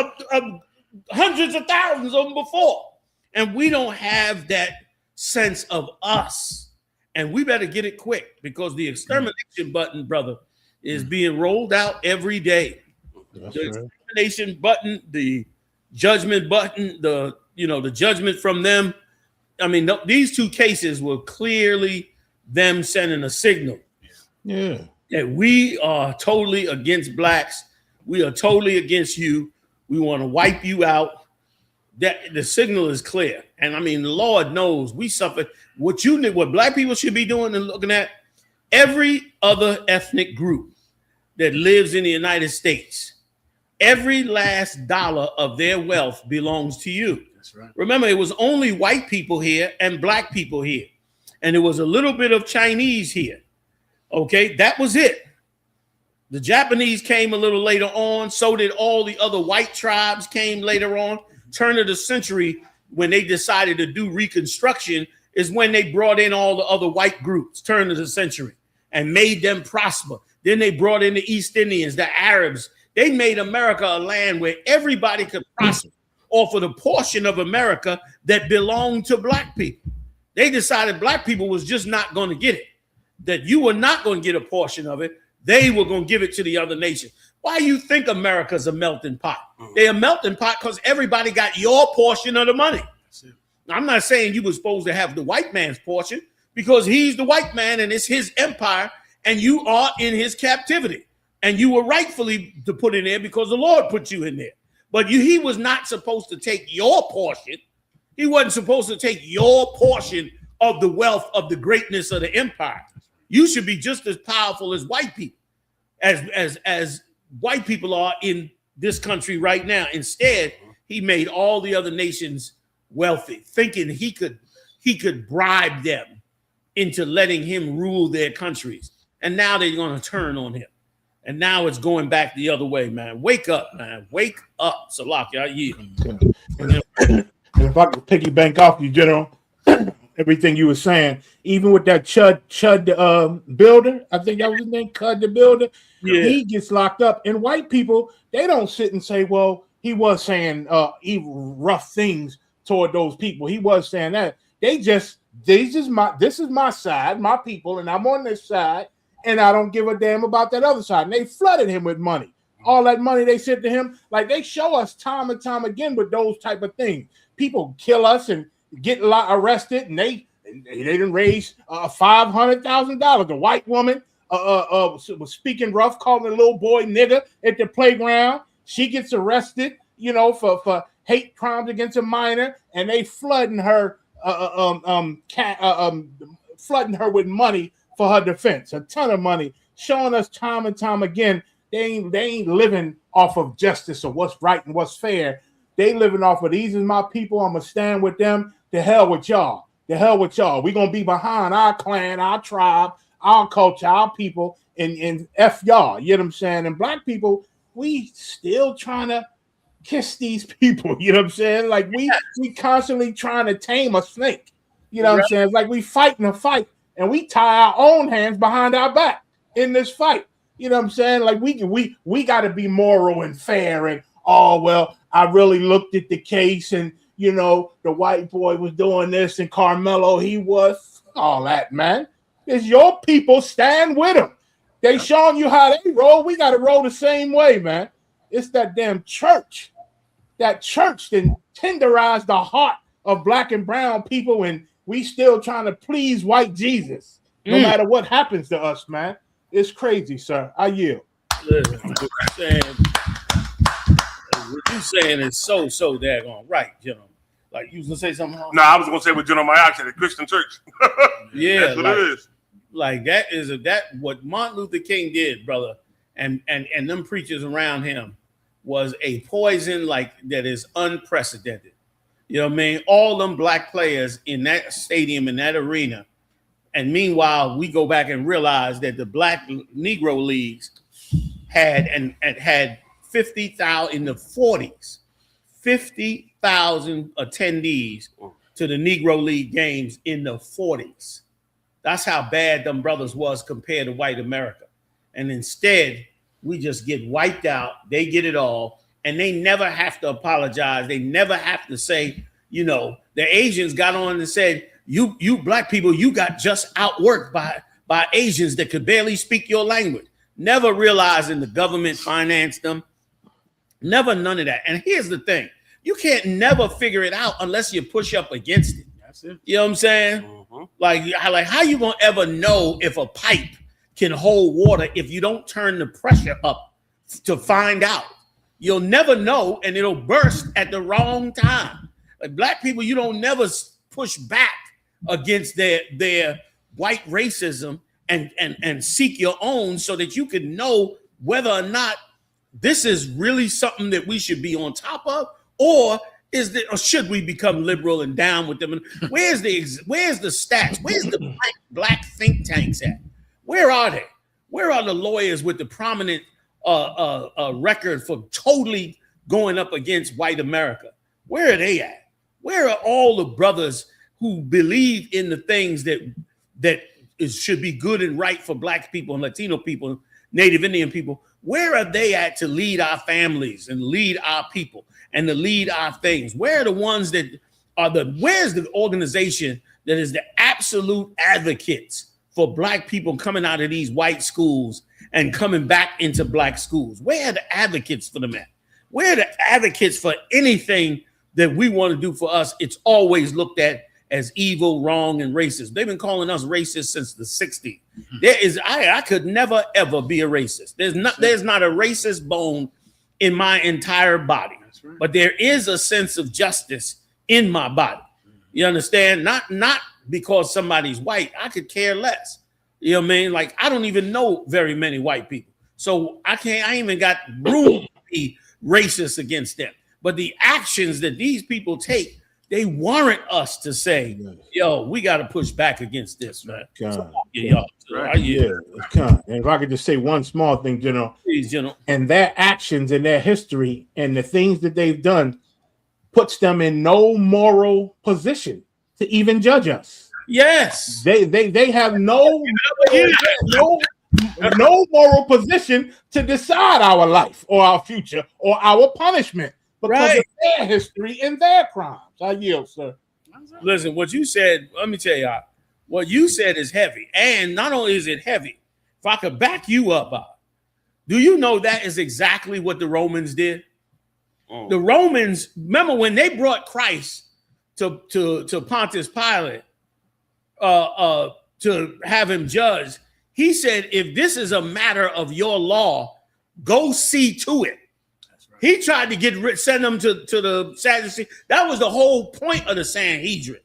hundreds of thousands of them before. And we don't have that sense of us. And we better get it quick, because the extermination button, brother, is being rolled out every day. That's the extermination button, the judgment button, the judgment from them. I mean, these two cases were clearly them sending a signal. Yeah. That we are totally against blacks. We are totally against you. We want to wipe you out. That the signal is clear. And I mean, the Lord knows we suffer. What black people should be doing and looking at, every other ethnic group that lives in the United States, every last dollar of their wealth belongs to you. That's right. Remember, it was only white people here and black people here. And there was a little bit of Chinese here. Okay, that was it. The Japanese came a little later on. So did all the other white tribes came later on. Turn of the century, when they decided to do Reconstruction, is when they brought in all the other white groups, turn of the century, and made them prosper. Then they brought in the East Indians, the Arabs. They made America a land where everybody could prosper off of the portion of America that belonged to black people. They decided black people was just not going to get it, that you were not going to get a portion of it. They were going to give it to the other nation. Why you think America's a melting pot? They're a melting pot because everybody got your portion of the money. I'm not saying you were supposed to have the white man's portion, because he's the white man and it's his empire and you are in his captivity. And you were rightfully to put in there because the Lord put you in there. But he was not supposed to take your portion. He wasn't supposed to take your portion of the wealth of the greatness of the empire. You should be just as powerful as white people, as white people are in this country right now. Instead, he made all the other nations wealthy, thinking he could bribe them into letting him rule their countries. And now they're going to turn on him. And now it's going back the other way, man. Wake up, man. Wake up, Salaki. And if I could piggyback off you, General, everything you were saying, even with that Chud builder, I think that was his name, Chud the builder, he gets locked up. And white people, they don't sit and say, well, he was saying rough things toward those people. He was saying that. This is my side, my people, and I'm on this side, and I don't give a damn about that other side. And they flooded him with money. All that money they sent to him, like they show us time and time again with those type of things. People kill us and get arrested, and they didn't raise $500,000. A white woman was speaking rough, calling a little boy nigger at the playground. She gets arrested, you know, for hate crimes against a minor, and they flooding her flooding her with money for her defense, a ton of money, showing us time and time again they ain't living off of justice or what's right and what's fair. They living off of these is my people. I'm gonna stand with them. The hell with y'all. The hell with y'all. We gonna be behind our clan, our tribe, our culture, our people, and F y'all. You know what I'm saying? And black people, we still trying to kiss these people. You know what I'm saying? Like we constantly trying to tame a snake. You know what I'm saying? It's like we fighting a fight and we tie our own hands behind our back in this fight. You know what I'm saying? Like we got to be moral and fair and well, I really looked at the case and you know the white boy was doing this and Carmelo he was all that, man. It's your people, stand with them. They showing you how they roll. We got to roll the same way, man. It's that damn church. That church that tenderized the heart of black and brown people, and we still trying to please white Jesus, no matter what happens to us, man. It's crazy, sir. I yield. Listen, what you saying is so daggone right, General. Like you was gonna say something? No, I was gonna say what General Mayak said, the Christian church. Yeah, that's what it is. Like that is what Martin Luther King did, brother, and them preachers around him was a poison like that is unprecedented. You know what I mean? All them black players in that stadium, in that arena. And meanwhile, we go back and realize that the black Negro leagues had 50,000 in the 40s, 50,000 attendees to the Negro League games in the 40s. That's how bad them brothers was compared to white America. And instead, we just get wiped out. They get it all. And they never have to apologize. They never have to say, you know, the Asians got on and said, you black people, you got just outworked by Asians that could barely speak your language. Never realizing the government financed them. Never none of that. And here's the thing. You can't never figure it out unless you push up against it. That's it. You know what I'm saying? Mm-hmm. Like how you gonna ever know if a pipe can hold water if you don't turn the pressure up to find out? You'll never know, and it'll burst at the wrong time. Like black people, you don't never push back against their white racism and seek your own so that you can know whether or not this is really something that we should be on top of, or should we become liberal and down with them? Where's the stats? Where's the black think tanks at? Where are they? Where are the lawyers with the prominent record for totally going up against white America? Where are they at? Where are all the brothers who believe in the things that should be good and right for black people and Latino people, Native Indian people? Where are they at to lead our families and lead our people and to lead our things? Where are the ones that are where's the organization that is the absolute advocates for black people coming out of these white schools and coming back into black schools? Where are the advocates for them at? Where are the advocates for anything that we want to do for us? It's always looked at as evil, wrong, and racist. They've been calling us racist since the 60s. I could never, ever be a racist. There's not a racist bone in my entire body. Right. But there is a sense of justice in my body. You understand? Not because somebody's white. I could care less. You know what I mean? Like, I don't even know very many white people. So I ain't even got room to be racist against them. But the actions that these people take, they warrant us to say, yo, we got to push back against this, man. So, yeah, and if I could just say one small thing, please, General. And their actions and their history and the things that they've done puts them in no moral position to even judge us. Yes. They have no moral position to decide our life or our future or our punishment because of their history and their crimes. I yield, sir. Listen, what you said, let me tell y'all, what you said is heavy. And not only is it heavy, if I could back you up, do you know that is exactly what the Romans did? The Romans, remember when they brought Christ to Pontius Pilate to have him judged, He said, if this is a matter of your law, go see to it. He tried to send them to the Sadducees. That was the whole point of the Sanhedrin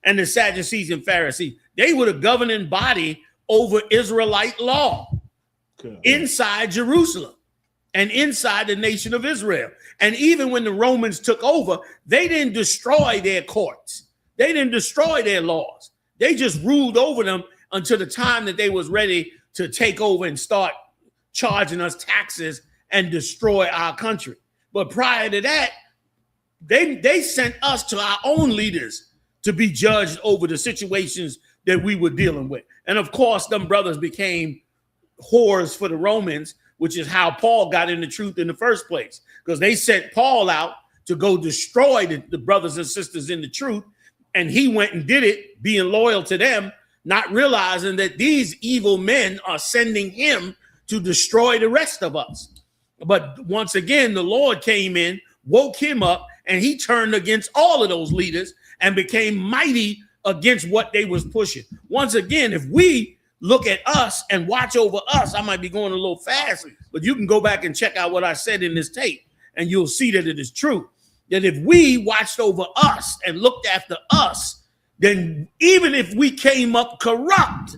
and the Sadducees and Pharisees. They were the governing body over Israelite law inside Jerusalem and inside the nation of Israel. And even when the Romans took over, they didn't destroy their courts. They didn't destroy their laws. They just ruled over them until the time that they was ready to take over and start charging us taxes and destroy our country. But prior to that, they sent us to our own leaders to be judged over the situations that we were dealing with. And of course, them brothers became whores for the Romans, which is how Paul got in the truth in the first place, because they sent Paul out to go destroy the brothers and sisters in the truth. And he went and did it, being loyal to them, not realizing that these evil men are sending him to destroy the rest of us. But once again, the Lord came in, woke him up, and he turned against all of those leaders and became mighty against what they was pushing. Once again, if we look at us and watch over us, I might be going a little fast, but you can go back and check out what I said in this tape, and you'll see that it is true. That if we watched over us and looked after us, then even if we came up corrupt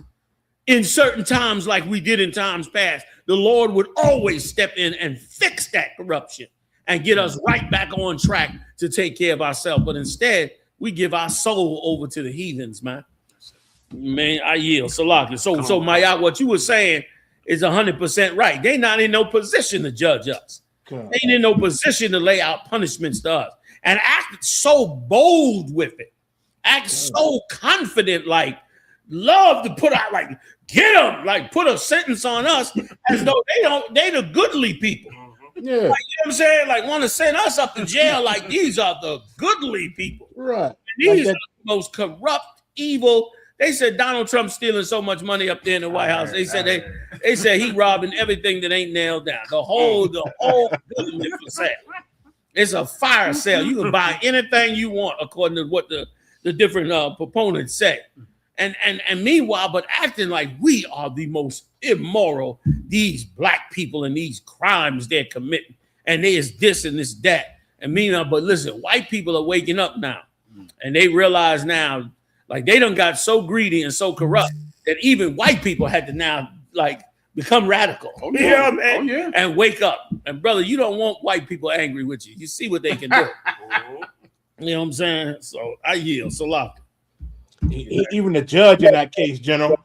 in certain times like we did in times past, the Lord would always step in and fix that corruption and get us right back on track to take care of ourselves. But instead, we give our soul over to the heathens, man. Man, I yield. Salaki. So Maya, what you were saying is 100% right. They're not in no position to judge us. They ain't in no position to lay out punishments to us. And act so bold with it. Act so confident, like love to put out, like, get them, like put a sentence on us as though they the goodly people. Yeah. Like, you know what I'm saying? Like, want to send us up to jail like these are the goodly people. Right. These are the most corrupt, evil. They said Donald Trump stealing so much money up there in the White House. They said he robbing everything that ain't nailed down. The whole government for sale. It's a fire sale. You can buy anything you want according to what the different proponents say. And meanwhile, but acting like we are the most immoral, these black people and these crimes they're committing, and there's this and this, that. And meanwhile, but listen, white people are waking up now, and they realize now, like they done got so greedy and so corrupt that even white people had to now like become radical. Oh, yeah, man. Oh, yeah. And wake up. And brother, you don't want white people angry with you. You see what they can do. You know what I'm saying? So I yield. So lock. Even the judge in that case, General,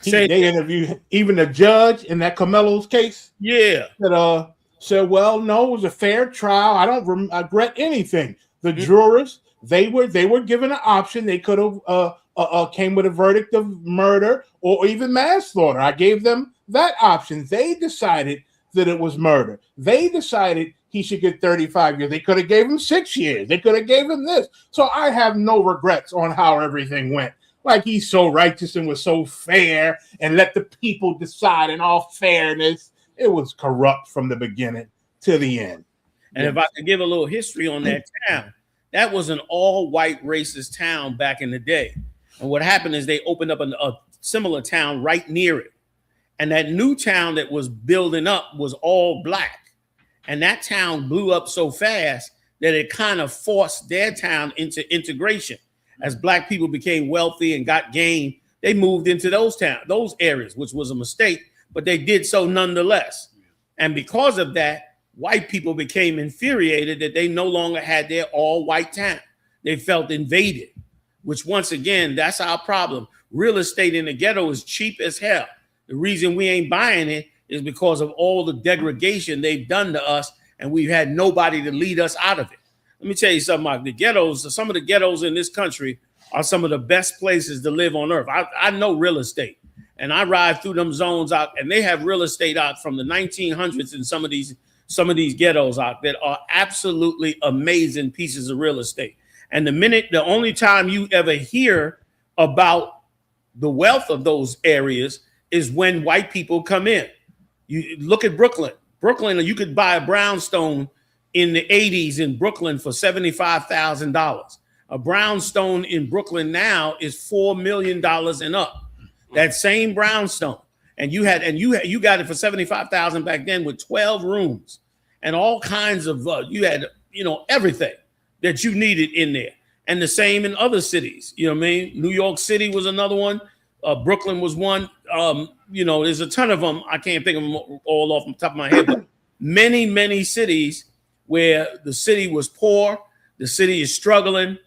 they interviewed even the judge in that Camelo's case. Yeah. That said, well, no, it was a fair trial. I don't regret anything. The jurors, they were given an option. They could have came with a verdict of murder or even manslaughter. I gave them that option. They decided that it was murder. They decided he should get 35 years. They could have gave him 6 years. They could have gave him this. So I have no regrets on how everything went. Like he's so righteous and was so fair and let the people decide in all fairness. It was corrupt from the beginning to the end. And if I could give a little history on that town, that was an all-white racist town back in the day. And what happened is they opened up a similar town right near it. And that new town that was building up was all black. And that town blew up so fast that it kind of forced their town into integration. As black people became wealthy and got gain, they moved into those areas, which was a mistake, but they did so nonetheless. And because of that, white people became infuriated that they no longer had their all-white town. They felt invaded, which once again, that's our problem. Real estate in the ghetto is cheap as hell. The reason we ain't buying it is because of all the degradation they've done to us, and we've had nobody to lead us out of it. Let me tell you something, Mark. Some of the ghettos in this country are some of the best places to live on earth. I know real estate, and I ride through them zones out, and they have real estate out from the 1900s in some of these ghettos out that are absolutely amazing pieces of real estate. And the only time you ever hear about the wealth of those areas is when white people come in. You look at Brooklyn. Brooklyn, you could buy a brownstone in the 80s in Brooklyn for $75,000. A brownstone in Brooklyn now is $4 million and up. That same brownstone. And you got it for $75,000 back then with 12 rooms and all kinds of you had everything that you needed in there. And the same in other cities. You know what I mean? New York City was another one. Brooklyn was one. There's a ton of them. I can't think of them all off the top of my head, but many, many cities where the city was poor, the city is struggling,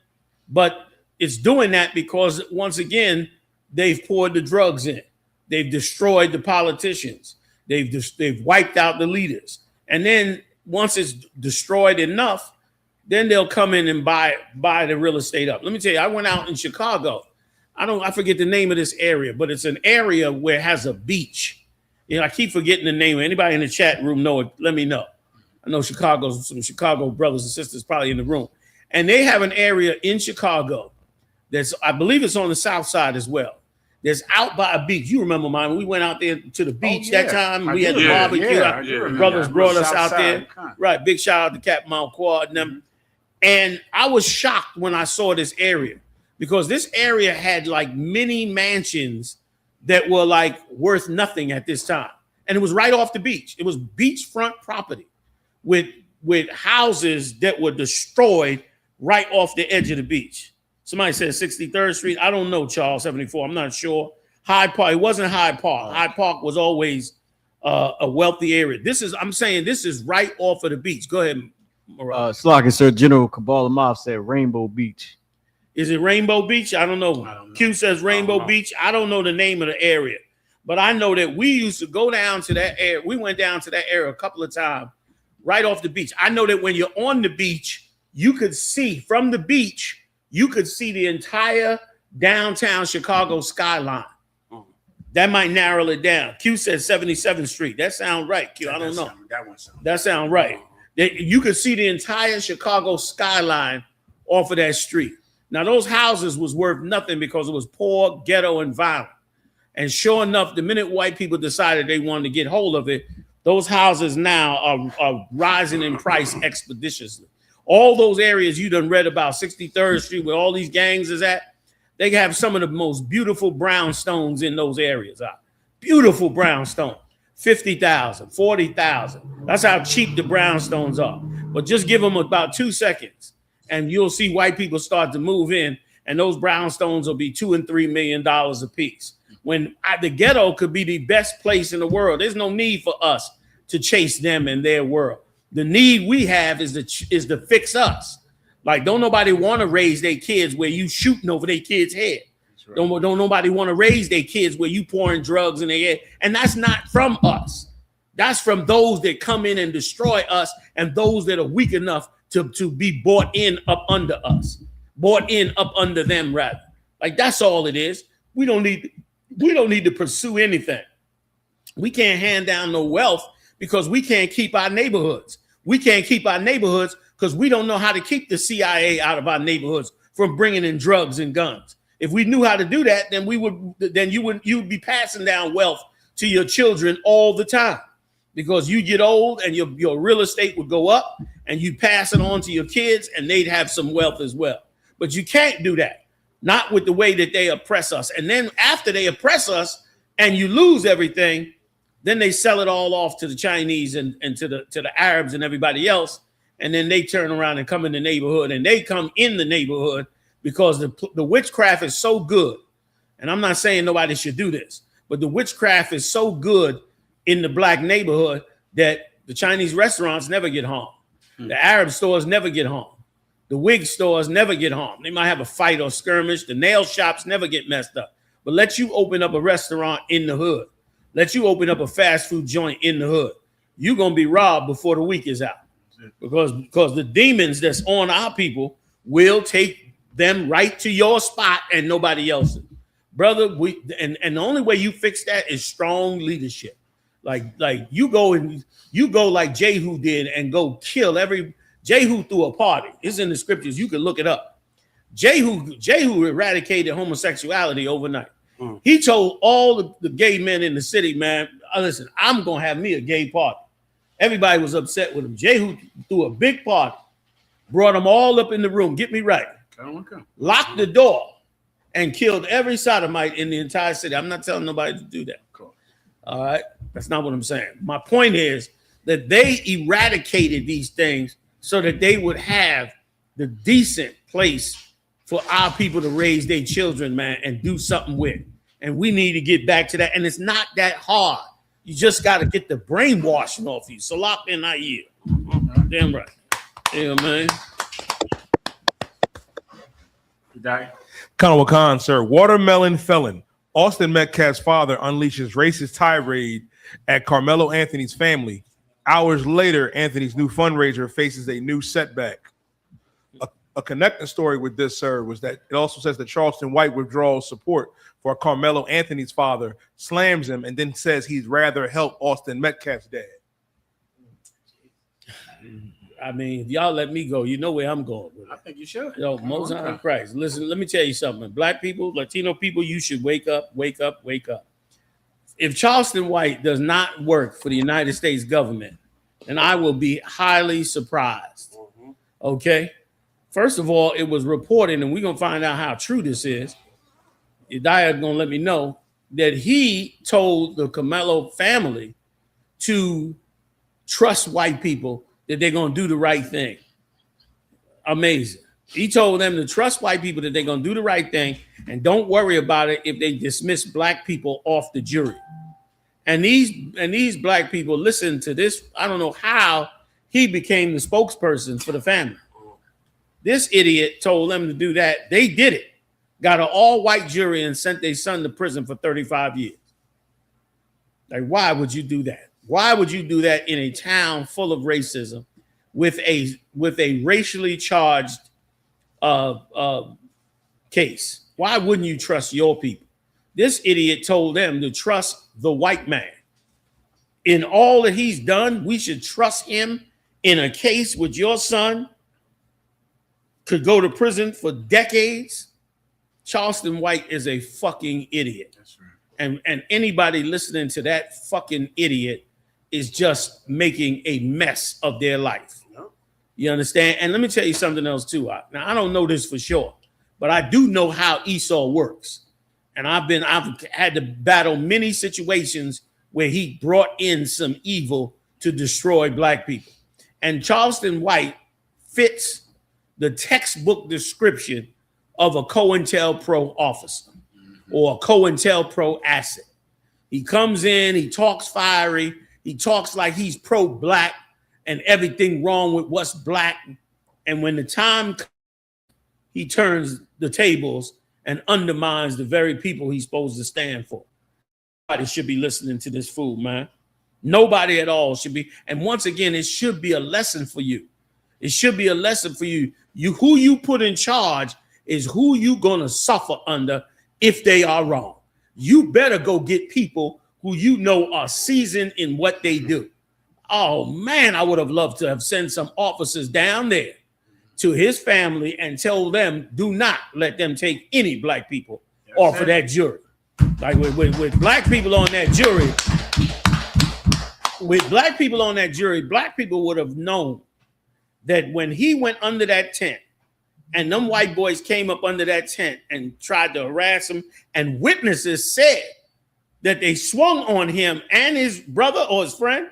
but it's doing that because once again, they've poured the drugs in. They've destroyed the politicians. They've wiped out the leaders. And then once it's destroyed enough, then they'll come in and buy the real estate up. Let me tell you, I went out in Chicago. I forget the name of this area, but it's an area where it has a beach. I keep forgetting the name. Anybody in the chat room know it? Let me know. I know some Chicago brothers and sisters probably in the room. And they have an area in Chicago I believe it's on the south side as well. There's out by a beach. You remember mine when we went out there to the beach that time. We had the barbecue. Brothers brought us out there. Right. Big shout out to Captain Mount Quad and them. And I was shocked when I saw this area because this area had like many mansions that were like worth nothing at this time. And it was right off the beach. It was beachfront property with houses that were destroyed right off the edge of the beach. Somebody said 63rd Street. I don't know, Charles 74. I'm not sure. Hyde Park. It wasn't Hyde Park. Hyde Park was always a wealthy area. I'm saying this is right off of the beach. Go ahead, Slocky, sir. General Kabbalah Mob said Rainbow Beach. Is it Rainbow Beach? I don't know. Q says Rainbow Beach. I don't know the name of the area, but I know that we used to go down to that area. We went down to that area a couple of times right off the beach. I know that when you're on the beach, you could see from the beach, you could see the entire downtown Chicago skyline. That might narrow it down. Q says 77th Street. That sounds right, Q. I don't know. That sounds right. You could see the entire Chicago skyline off of that street. Now, those houses was worth nothing because it was poor, ghetto, and violent. And sure enough, the minute white people decided they wanted to get hold of it, those houses now are rising in price expeditiously. All those areas you done read about, 63rd Street, where all these gangs is at, they have some of the most beautiful brownstones in those areas. Beautiful brownstone, 50,000, 40,000. That's how cheap the brownstones are. But just give them about 2 seconds, and you'll see white people start to move in, and those brownstones will be $2 and $3 million a piece. When the ghetto could be the best place in the world, there's no need for us to chase them in their world. The need we have is to fix us. Like, don't nobody want to raise their kids where you shooting over their kids' head. Right. Don't nobody want to raise their kids where you pouring drugs in their head. And that's not from us. That's from those that come in and destroy us and those that are weak enough to be bought in up under us. Bought in up under them, rather. Like, that's all it is. We don't need to pursue anything. We can't hand down no wealth because we can't keep our neighborhoods. We can't keep our neighborhoods because we don't know how to keep the CIA out of our neighborhoods from bringing in drugs and guns. If we knew how to do that, then you would be passing down wealth to your children all the time, because you get old and your real estate would go up and you pass it on to your kids and they'd have some wealth as well. But you can't do that, not with the way that they oppress us. And then after they oppress us and you lose everything, then they sell it all off to the Chinese and to the Arabs and everybody else. And then they turn around and come in the neighborhood, and they come in the neighborhood because the witchcraft is so good. And I'm not saying nobody should do this, but the witchcraft is so good in the black neighborhood that the Chinese restaurants never get harmed. The Arab stores never get harmed. The wig stores never get harmed. They might have a fight or skirmish. The nail shops never get messed up. But let you open up a restaurant in the hood. Let you open up a fast food joint in the hood. You're going to be robbed before the week is out. Because the demons that's on our people will take them right to your spot and nobody else's. Brother, and the only way you fix that is strong leadership. Like you go like Jehu did and go kill Jehu threw a party. It's in the scriptures. You can look it up. Jehu eradicated homosexuality overnight. He told all the gay men in the city, man, listen, I'm going to have me a gay party. Everybody was upset with him. Jehu threw a big party, brought them all up in the room. Get me right. Locked the door and killed every sodomite in the entire city. I'm not telling nobody to do that. All right, that's not what I'm saying. My point is that they eradicated these things so that they would have the decent place for our people to raise their children, man, and do something with. And we need to get back to that. And it's not that hard. You just got to get the brainwashing off you. Salak and I yield. Damn right. Yeah, man. Colonel Khan, sir. Watermelon felon. Austin Metcalf's father unleashes racist tirade at Carmelo Anthony's family. Hours later, Anthony's new fundraiser faces a new setback. A connecting story with this, sir, was that it also says that Charleston White withdraws support for Carmelo Anthony's father, slams him, and then says he'd rather help Austin Metcalf's dad. I mean, if y'all let me go, you know where I'm going with it. I think you should. Yo, Most High Christ. Listen, let me tell you something. Black people, Latino people, you should wake up, wake up, wake up. If Charleston White does not work for the United States government, then I will be highly surprised. Okay? First of all, it was reported, and we're going to find out how true this is. Yediah is going to let me know that he told the Carmelo family to trust white people, that they're going to do the right thing. Amazing. He told them to trust white people, that they're going to do the right thing, and don't worry about it if they dismiss black people off the jury. And these black people listen to this. I don't know how he became the spokesperson for the family. This idiot told them to do that. They did it. Got an all-white jury and sent their son to prison for 35 years. Like, why would you do that? Why would you do that in a town full of racism with a racially charged case? Why wouldn't you trust your people? This idiot told them to trust the white man. In all that he's done, we should trust him in a case with your son could go to prison for decades. Charleston White is a fucking idiot. That's right. And anybody listening to that fucking idiot is just making a mess of their life. You understand? And let me tell you something else too. Now, I don't know this for sure, but I do know how Esau works. And I've had to battle many situations where he brought in some evil to destroy black people. And Charleston White fits the textbook description of a COINTELPRO officer or a COINTELPRO asset. He comes in, he talks fiery, he talks like he's pro-black and everything wrong with what's black. And when the time comes, he turns the tables and undermines the very people he's supposed to stand for. Nobody should be listening to this fool, man. Nobody at all should be. And once again, it should be a lesson for you. It should be a lesson for you. Who you put in charge is who you gonna suffer under if they are wrong. You better go get people who you know are seasoned in what they do. Oh man, I would have loved to have sent some officers down there to his family and tell them, do not let them take any black people off of that jury. Like with black people on that jury, black people would have known that when he went under that tent and them white boys came up under that tent and tried to harass him, and witnesses said that they swung on him and his brother or his friend,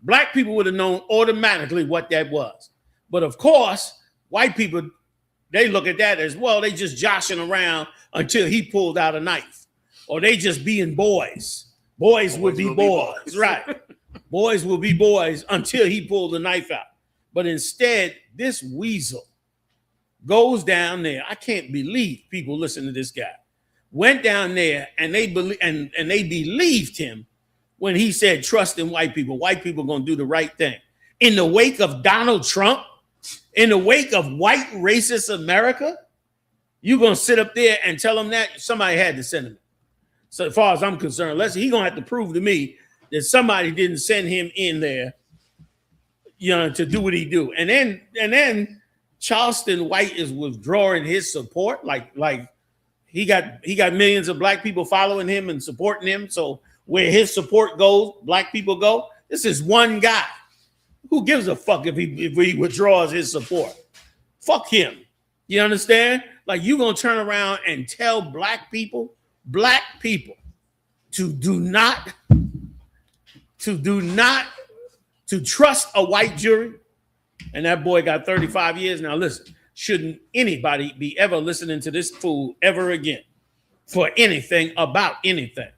black people would have known automatically what that was. But of course, white people, they look at that as, well, they just joshing around until he pulled out a knife. Or they just being boys. Boys will be boys. Right. Boys will be boys until he pulled the knife out. But instead, this weasel goes down there. I can't believe people listen to this guy. Went down there and they believed him when he said, trust in white people. White people gonna do the right thing. In the wake of Donald Trump, in the wake of white racist America, you gonna sit up there and tell him that? Somebody had to send him. So as far as I'm concerned, he gonna have to prove to me that somebody didn't send him in there, to do what he do. And then Charleston White is withdrawing his support. Like he got millions of black people following him and supporting him. So where his support goes, black people go. This is one guy. Who gives a fuck if he withdraws his support? Fuck him. You understand? Like, you gonna turn around and tell black people to trust a white jury, and that boy got 35 years. Now listen, shouldn't anybody be ever listening to this fool ever again for anything about anything?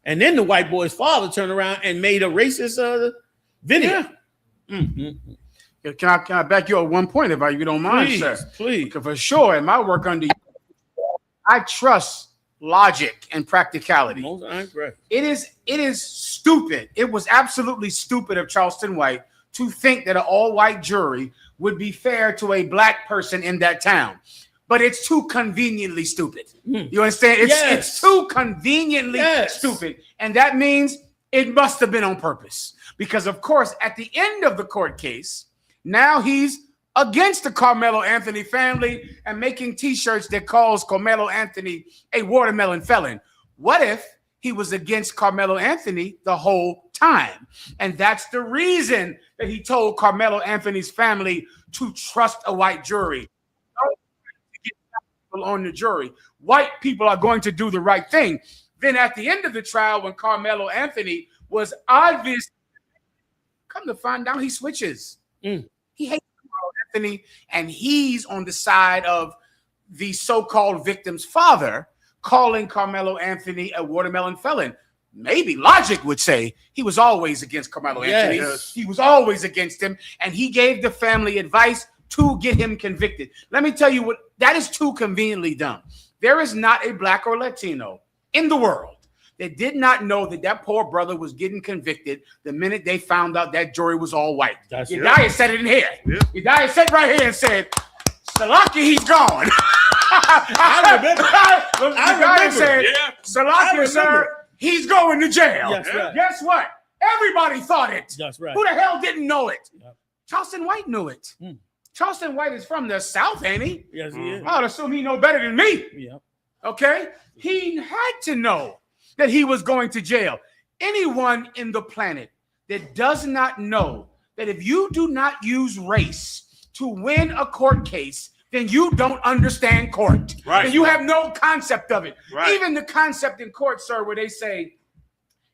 And then the white boy's father turned around and made a racist video. Yeah. Can I back you up one point if you don't mind, Please, sir? please. Because for sure, in my work under you, I trust logic and practicality. It is stupid. It was absolutely stupid of Charleston White to think that an all-white jury would be fair to a black person in that town. But it's too conveniently stupid. You understand? It's too conveniently stupid. And that means it must have been on purpose. Because, of course, at the end of the court case, now he's against the Carmelo Anthony family and making T-shirts that calls Carmelo Anthony a watermelon felon. What if he was against Carmelo Anthony the whole time? And that's the reason that he told Carmelo Anthony's family to trust a white jury. On the jury, white people are going to do the right thing. Then at the end of the trial, when Carmelo Anthony was obvious, come to find out he switches. He hates Carmelo Anthony, and he's on the side of the so-called victim's father, calling Carmelo Anthony a watermelon felon. Maybe logic would say he was always against Carmelo Anthony. He was always against him, and he gave the family advice to get him convicted. Let me tell you what, that is too conveniently done. There is not a black or Latino in the world that did not know that that poor brother was getting convicted the minute they found out that jury was all white. Yediah said it in here. Yediah said right here and said, Salaki, he's gone. I remember. Said, Salaki, sir, he's going to jail. Guess what? Everybody thought it. That's right. Who the hell didn't know it? Charleston White knew it. Charleston White is from the South, ain't he? Yes, he is. I would assume he know better than me. Okay? He had to know that he was going to jail. Anyone in the planet that does not know that if you do not use race to win a court case, then you don't understand court. Right. And you have no concept of it. Right. Even the concept in court, sir, where they say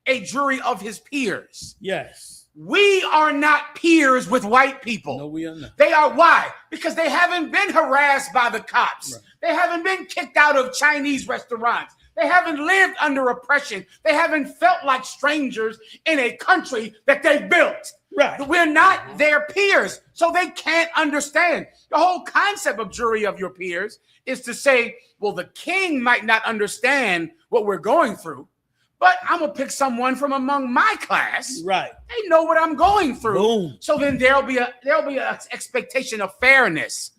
a jury of his peers. Yes. We are not peers with white people. No, we are not. They are. Why? Because they haven't been harassed by the cops. Right. They haven't been kicked out of Chinese restaurants. They haven't lived under oppression. They haven't felt like strangers in a country that they built. Right. We're not their peers, so they can't understand. The whole concept of jury of your peers is to say, well, the king might not understand what we're going through, but I'm going to pick someone from among my class. Right. They know what I'm going through. Boom. So then there'll be an expectation of fairness.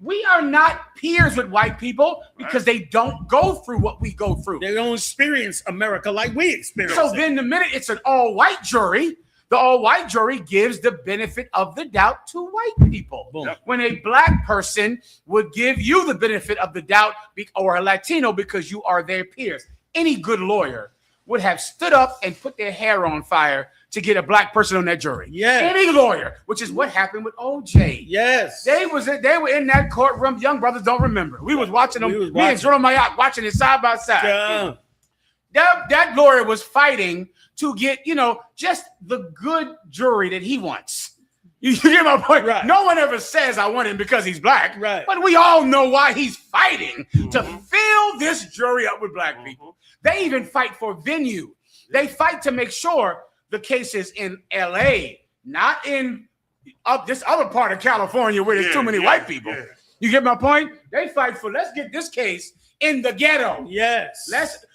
We are not peers with white people because they don't go through what we go through. They don't experience America like we experience. So then the minute it's an all-white jury, the all-white jury gives the benefit of the doubt to white people. Boom. When a black person would give you the benefit of the doubt, or a Latino, because you are their peers. Any good lawyer would have stood up and put their hair on fire to get a black person on that jury. Yes. Any lawyer, which is what happened with OJ. Yes. They were in that courtroom. Young brothers don't remember. We was watching them. Me and Jerome Mayotte watching it side by side. Yeah. That lawyer was fighting to get, just the good jury that he wants. You get my point? Right. No one ever says I want him because he's black. Right. But we all know why he's fighting to fill this jury up with black people. They even fight for venue. They fight to make sure the case is in LA, not in this other part of California where there's too many white people. Yeah. You get my point? They fight for, let's get this case in the ghetto. Yes. That's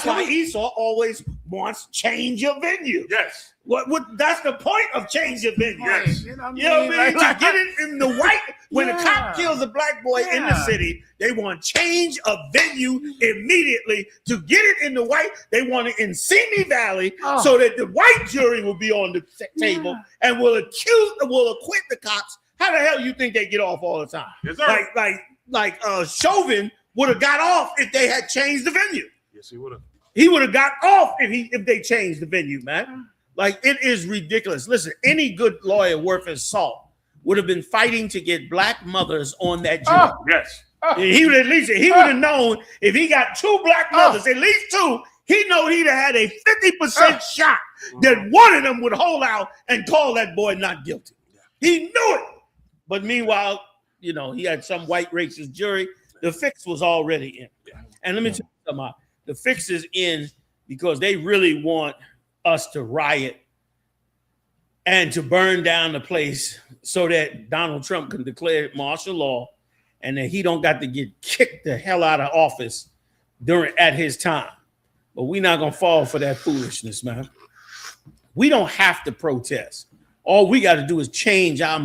why Esau always wants change of venue. Yes. What that's the point of change of venue. Yes. You know what I mean? To get it in the white, when a cop kills a black boy in the city, they want change of venue immediately. To get it in the white, they want it in Simi Valley so that the white jury will be on the table and will acquit the cops. How the hell you think they get off all the time? Yes, sir. Like Chauvin would have got off if they had changed the venue. Yes, he would have. He would have got off if they changed the venue, man. Like, it is ridiculous. Listen, any good lawyer worth his salt would have been fighting to get black mothers on that jury. Yes. He would have known if he got two black mothers, at least two, He know he'd have had a 50% shot that one of them would hold out and call that boy not guilty. He knew it. But meanwhile, you know, he had some white racist jury. The fix was already in. And let me tell you something. The fix is in because they really want us to riot and to burn down the place so that Donald Trump can declare martial law and that he don't got to get kicked the hell out of office at his time. But we're not going to fall for that foolishness, man. We don't have to protest. All we got to do is change our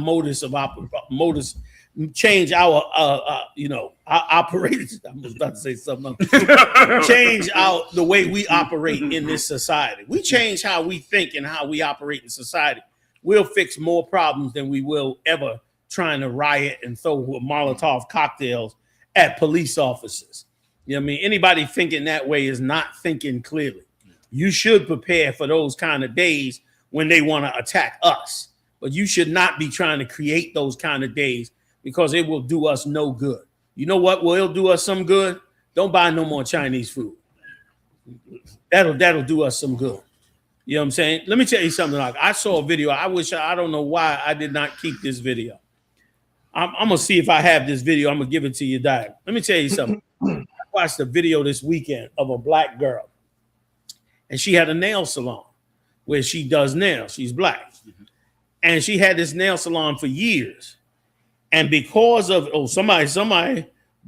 change our our operators. I was about to say something else. Change out the way we operate in this society. We change how we think and how we operate in society. We'll fix more problems than we will ever trying to riot and throw Molotov cocktails at police officers. You know what I mean? Anybody thinking that way is not thinking clearly. You should prepare for those kind of days when they want to attack us. But you should not be trying to create those kind of days because it will do us no good. You know what will do us some good? Don't buy no more Chinese food. That'll do us some good. You know what I'm saying? Let me tell you something. Like I saw a video. I don't know why I did not keep this video. I'm gonna see if I have this video. I'm gonna give it to you, Dad. Let me tell you something. I watched a video this weekend of a black girl, and she had a nail salon where she does nails. She's black, and she had this nail salon for years. And because of somebody,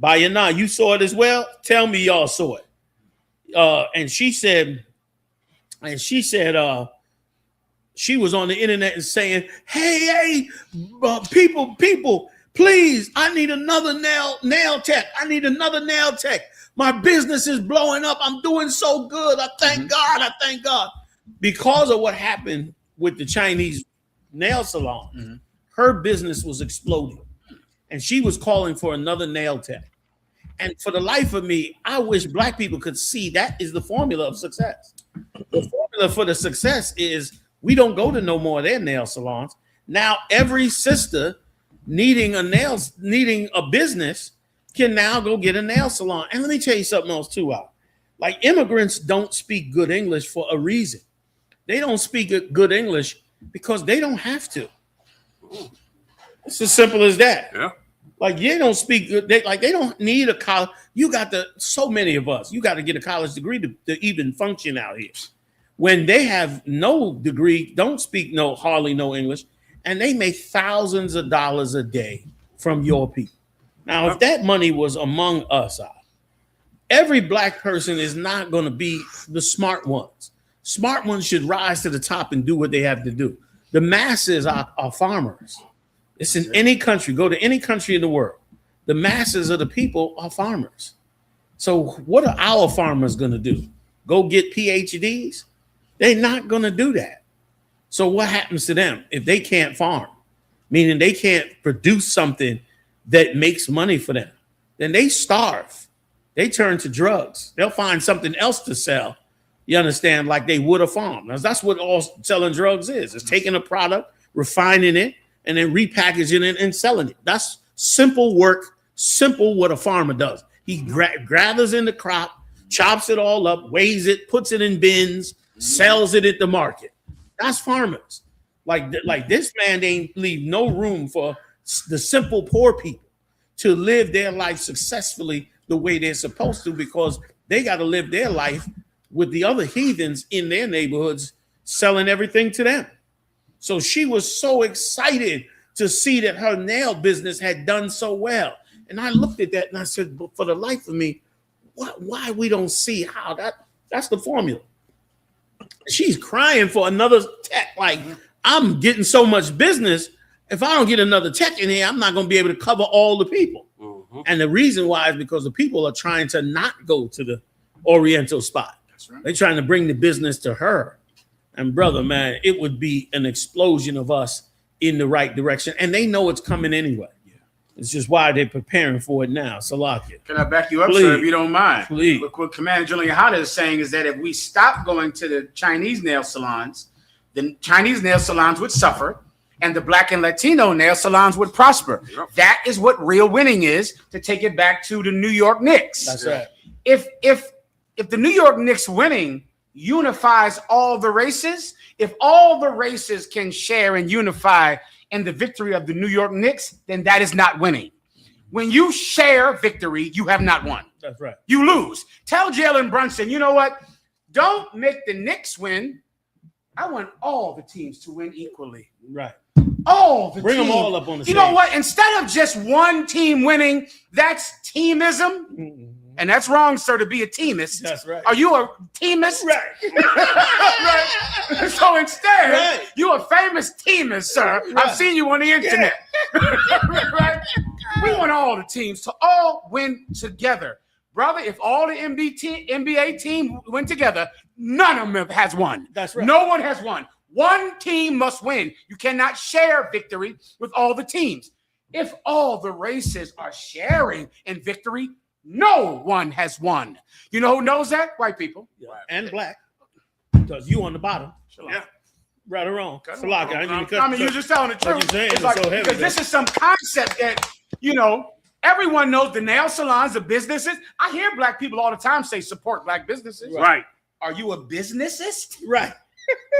Bayana, you saw it as well. Tell me y'all saw it. And she said, she was on the internet and saying, hey, people, please, I need another nail tech. I need another nail tech. My business is blowing up. I'm doing so good. I thank God. I thank God. Because of what happened with the Chinese nail salon, her business was exploding. And she was calling for another nail tech. And for the life of me, I wish black people could see that is the formula of success. The formula for the success is we don't go to no more of their nail salons. Now every sister needing a business can now go get a nail salon. And let me tell you something else too, Al. Like immigrants don't speak good English for a reason. They don't speak good English because they don't have to. It's as simple as that. Yeah. Like they don't speak good. They don't need a college. So many of us, you got to get a college degree to even function out here. When they have no degree, don't speak hardly no English, and they make thousands of dollars a day from your people. Now, if that money was among us, every black person is not going to be the smart ones. Smart ones should rise to the top and do what they have to do. The masses are farmers. It's in any country. Go to any country in the world. The masses of the people are farmers. So what are our farmers going to do? Go get PhDs? They're not going to do that. So what happens to them if they can't farm? Meaning they can't produce something that makes money for them. Then they starve. They turn to drugs. They'll find something else to sell. You understand? Like they would a farm. Now, that's what all selling drugs is. It's taking a product, refining it, and then repackaging it and selling it. That's simple work, simple what a farmer does. He gathers in the crop, chops it all up, weighs it, puts it in bins, sells it at the market. That's farmers. Like this man ain't leave no room for the simple poor people to live their life successfully the way they're supposed to, because they got to live their life with the other heathens in their neighborhoods selling everything to them. So she was so excited to see that her nail business had done so well. And I looked at that and I said, but for the life of me, why we don't see how that's the formula. She's crying for another tech. Like, I'm getting so much business. If I don't get another tech in here, I'm not going to be able to cover all the people. And the reason why is because the people are trying to not go to the Oriental spot. That's right. They're trying to bring the business to her. And brother, man, it would be an explosion of us in the right direction. And they know it's coming anyway. Yeah. It's just why they're preparing for it now. Salakia. Can I back you up, Please. sir, if you don't mind? Please. What Commander General YAHANNA is saying is that if we stop going to the Chinese nail salons, the Chinese nail salons would suffer and the Black and Latino nail salons would prosper. Yep. That is what real winning is, to take it back to the New York Knicks. That's right. If if the New York Knicks winning unifies all the races, if all the races can share and unify in the victory of the New York Knicks, then that is not winning. When you share victory, you have not won. That's right. You lose. Tell Jalen Brunson, you know what? Don't make the Knicks win. I want all the teams to win equally. Right. All the Bring teams. them all up on the You stage. know what? Instead of just one team winning, that's teamism. And that's wrong, sir, to be a teamist. That's right. Are you a teamist? Right. Right. So instead, you're a famous teamist, sir. Right. I've seen you on the internet. Right? We want all the teams to all win together. Brother, if all the NBA team win together, none of them has won. That's right. No one has won. One team must win. You cannot share victory with all the teams. If all the races are sharing in victory, no one has won. You know who knows that? White people. Yeah. And black. Because you on the bottom. Yeah. Right or wrong. I mean, you're just telling the truth. Saying It's like, so heavy, because this is some concept that, you know, everyone knows the nail salons, the businesses. I hear black people all the time say support black businesses. Right. Are you a businessist? Right.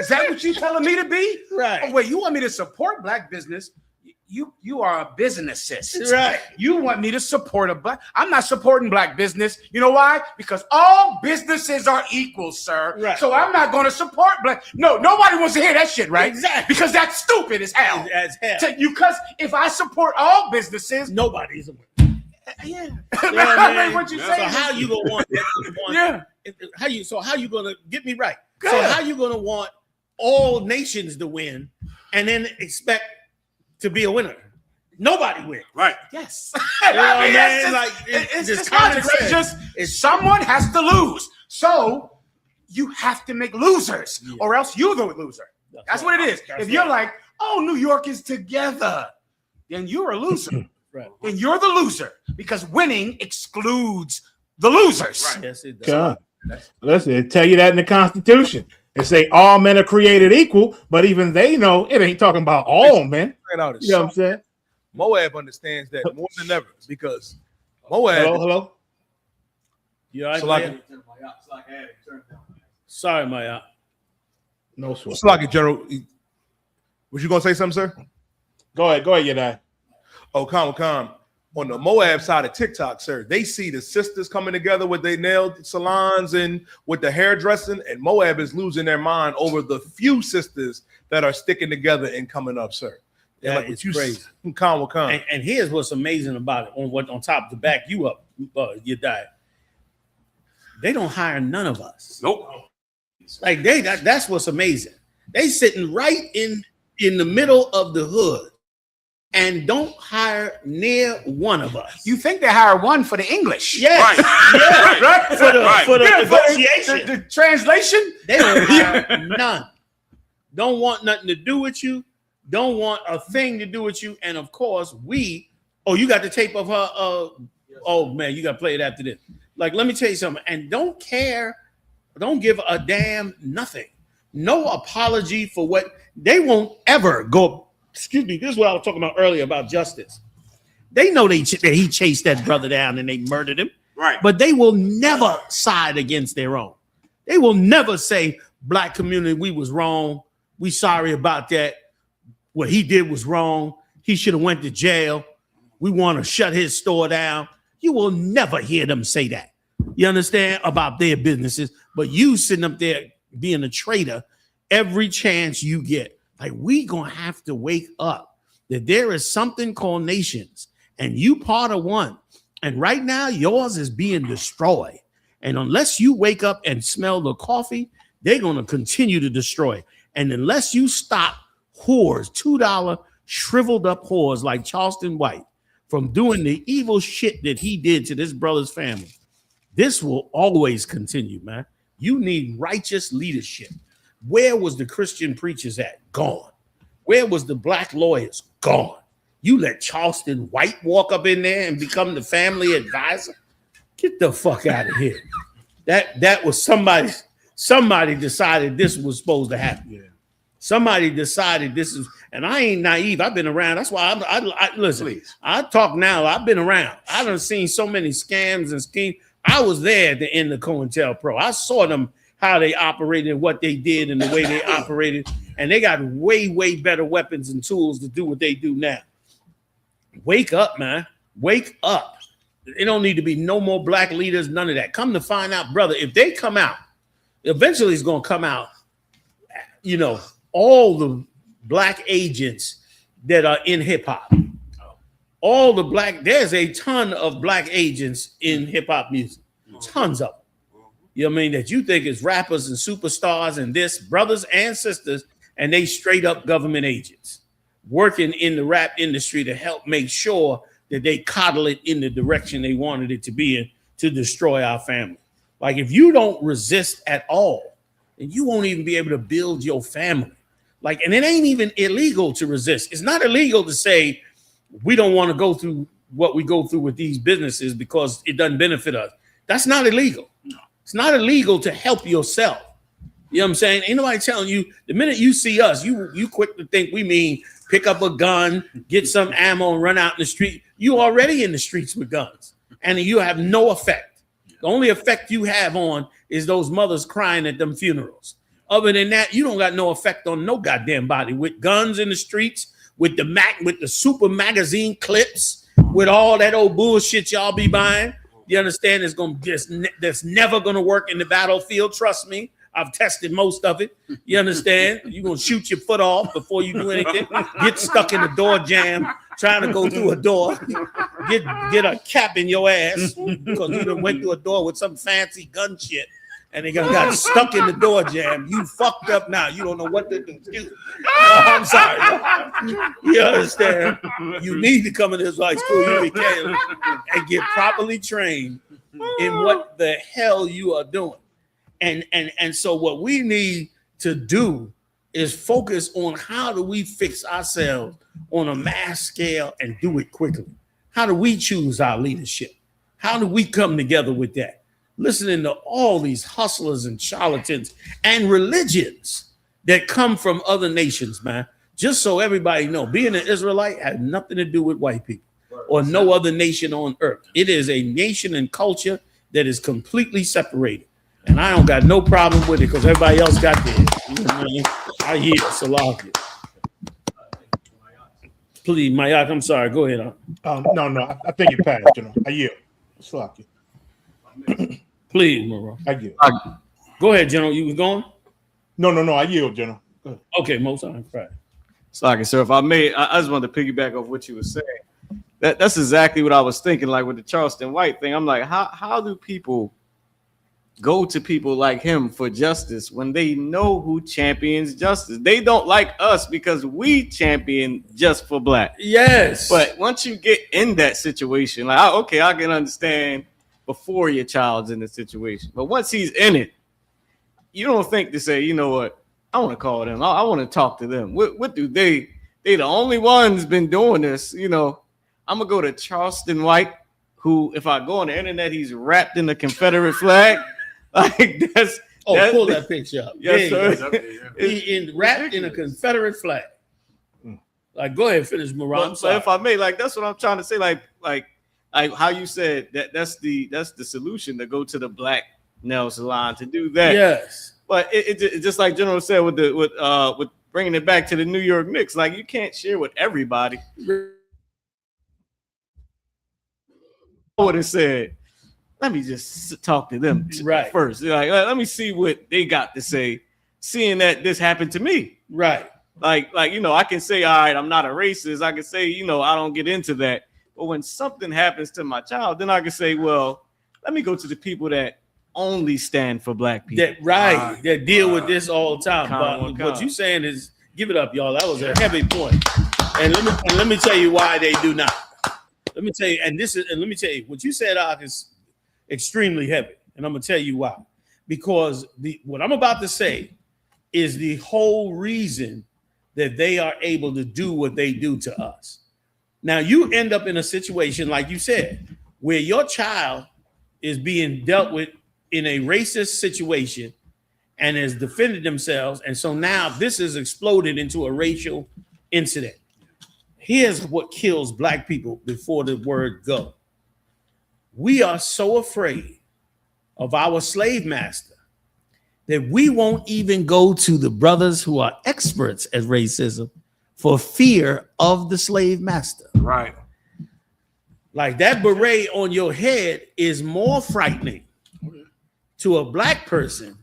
Is that what you're telling me to be? Right. Oh, wait, you want me to support black business? You are a businessist. Right. You want me to support a black. I'm not supporting black business. You know why? Because all businesses are equal, sir. Right. So I'm not going to support black. No, nobody wants to hear that shit, right? Exactly. Because that's stupid as hell. As hell. Because if I support all businesses, nobody's a yeah. man. What you So saying? how you gonna want? Yeah. How you gonna get me right? Good. So how you gonna want all nations to win and then expect to be a winner? Nobody wins. Right. Yes. You know what I mean? It's Like it's just just common logic. It's sense. just someone has to lose. So you have to make losers, or else you're the loser. That's what it is. That's If you're right. like, oh, New York is together, then you're a loser. Right. Then you're the loser because winning excludes the losers. Right. Yes, it does. God. Listen, it tell you that in the Constitution. It say all men are created equal, but even they know it ain't talking about all men. You know what I'm saying? Moab understands that more than ever because Moab. Hello. You all right, So like- Maya? Sorry, Maya. No sweat. It's like a general. Was you gonna say something, sir? Go ahead, Yadai. Oh, calm. On the Moab side of TikTok, sir, they see the sisters coming together with their nail salons and with the hairdressing, and Moab is losing their mind over the few sisters that are sticking together and coming up, sir. That Like is what you crazy. Calm. And here's what's amazing about it. On top to back you up, you die. They don't hire none of us. Nope. Like that's what's amazing. They sitting right in the middle of the hood and don't hire near one of us. You think they hire one for the English? Yes. Right. Yeah. Right. For the Yeah, negotiation. the translation? They don't hire none. Don't want nothing to do with you. Don't want a thing to do with you. And of course, you got the tape of her. Oh man, you got to play it after this. Like, let me tell you something. And don't care. Don't give a damn nothing. No apology for what they won't ever go. Excuse me. This is what I was talking about earlier about justice. They know that he chased that brother down and they murdered him. Right. But they will never side against their own. They will never say, black community, we was wrong. We sorry about that. What he did was wrong. He should have went to jail. We want to shut his store down. You will never hear them say that. You understand? About their businesses. But you sitting up there being a traitor every chance you get. Like, we gonna have to wake up that there is something called nations, and you part of one. And right now, yours is being destroyed. And unless you wake up and smell the coffee, they're gonna continue to destroy. And unless you stop whores, $2 shriveled up whores like Charleston White from doing the evil shit that he did to this brother's family, this will always continue, man. You need righteous leadership. Where was the Christian preachers at? Gone. Where was the black lawyers? Gone. You let Charleston White walk up in there and become the family advisor? Get the fuck out of here. That was somebody decided this was supposed to happen. Yeah. Somebody decided this is, and I ain't naive. I've been around. That's why I listen. Please. I talk now. I've been around. I done seen so many scams and schemes. I was there at the end of COINTELPRO. I saw them, how they operated, what they did, and the way they operated. And they got way, way better weapons and tools to do what they do now. Wake up, man. Wake up. It don't need to be no more black leaders, none of that. Come to find out, brother, if they come out, eventually it's going to come out, you know, all the black agents that are in hip hop. All the black, there's a ton of black agents in hip hop music. Tons of them. You know what I mean? That you think is rappers and superstars and this, brothers and sisters, and they straight up government agents working in the rap industry to help make sure that they coddle it in the direction they wanted it to be in to destroy our family. Like if you don't resist at all, then you won't even be able to build your family. Like, and it ain't even illegal to resist. It's not illegal to say we don't want to go through what we go through with these businesses because it doesn't benefit us. That's not illegal. It's not illegal to help yourself. You know what I'm saying? Ain't nobody telling you, the minute you see us, you quick to think we mean pick up a gun, get some ammo, and run out in the street. You already in the streets with guns, and you have no effect. The only effect you have on is those mothers crying at them funerals. Other than that, you don't got no effect on no goddamn body with guns in the streets, with the super magazine clips, with all that old bullshit y'all be buying. You understand? It's gonna that's never gonna work in the battlefield. Trust me. I've tested most of it. You understand? You're going to shoot your foot off before you do anything. Get stuck in the door jam, trying to go through a door. Get a cap in your ass because you done went through a door with some fancy gun shit and they got stuck in the door jam. You fucked up now. You don't know what to do. I'm sorry. You understand? You need to come into this high school UPK and get properly trained in what the hell you are doing. And so what we need to do is focus on how do we fix ourselves on a mass scale and do it quickly. How do we choose our leadership? How do we come together with that? Listening to all these hustlers and charlatans and religions that come from other nations, man. Just so everybody know, being an Israelite has nothing to do with white people or no other nation on earth. It is a nation and culture that is completely separated. And I don't got no problem with it because everybody else got theirs. You know what I mean? I hear Salakia. Please, Mayak, I'm sorry. Go ahead. No. I think you passed, I yield. Salakia. Please, Moro. I yield. Go ahead, General. You was going? No. I yield, General. Okay, most time. Right. Salakia, sir. If I may, I just wanted to piggyback off what you were saying. That's exactly what I was thinking. Like with the Charleston White thing, I'm like, how do people go to people like him for justice when they know who champions justice? They don't like us because we champion just for black. Yes. But once you get in that situation, like, okay, I can understand before your child's in the situation. But once he's in it, you don't think to say, you know what, I want to call them. I want to talk to them. What do they the only ones been doing this, you know. I'm going to go to Charleston White, who, if I go on the internet, he's wrapped in the Confederate flag. Like that's pull that picture up. Yes, sir. He wrapped in a Confederate flag. Like, go ahead, finish, Moran. So if I may, like, that's what I'm trying to say. Like how you said that's the solution, to go to the black nail salon to do that. Yes. But it just like General said with bringing it back to the New York Knicks, like you can't share with everybody. I would have said, let me just talk to them first. Like, let me see what they got to say, seeing that this happened to me. Right. Like, you know, I can say, all right, I'm not a racist. I can say, you know, I don't get into that. But when something happens to my child, then I can say, well, let me go to the people that only stand for black people. That deal with this all the time. But what you saying is, give it up, y'all. That was a heavy point. And let me tell you why they do not. Let me tell you, let me tell you, what you said, Ak, is extremely heavy. And I'm gonna tell you why. Because what I'm about to say is the whole reason that they are able to do what they do to us. Now, you end up in a situation, like you said, where your child is being dealt with in a racist situation and has defended themselves. And so now this has exploded into a racial incident. Here's what kills black people before the word go. We are so afraid of our slave master that we won't even go to the brothers who are experts at racism for fear of the slave master. Right. Like that beret on your head is more frightening to a black person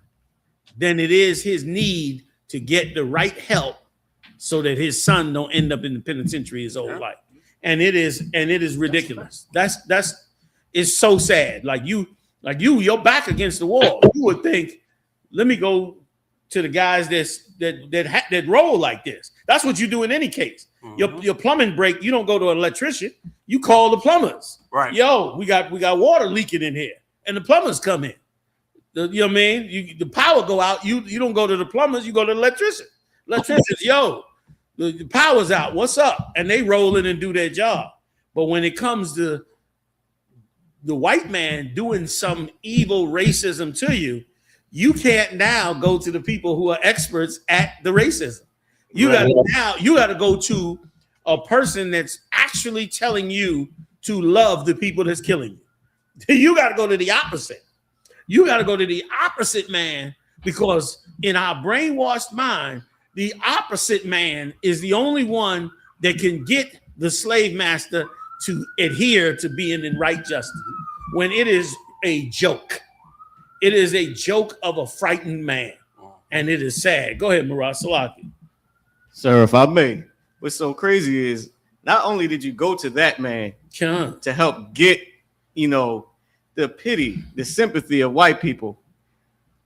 than it is his need to get the right help so that his son don't end up in the penitentiary his whole life. And it is ridiculous. That's it's so sad. Like you're back against the wall. You would think, let me go to the guys that roll like this. That's what you do in any case. Your plumbing break, you don't go to an electrician. You call the plumbers. Right. Yo, we got water leaking in here, and the plumbers come in. You know what I mean? The power go out. You don't go to the plumbers. You go to the electrician. Electricians, yo, the power's out. What's up? And they roll in and do their job. But when it comes to the white man doing some evil racism to you, you can't now go to the people who are experts at the racism. You got to go to a person that's actually telling you to love the people that's killing you. You got to go to the opposite. You got to go to the opposite man, because in our brainwashed mind, the opposite man is the only one that can get the slave master to adhere to being in right justice, when it is a joke. It is a joke of a frightened man, and it is sad. Go ahead, Murad Salaki. Sir, if I may, what's so crazy is not only did you go to that man to help get, the pity, the sympathy of white people,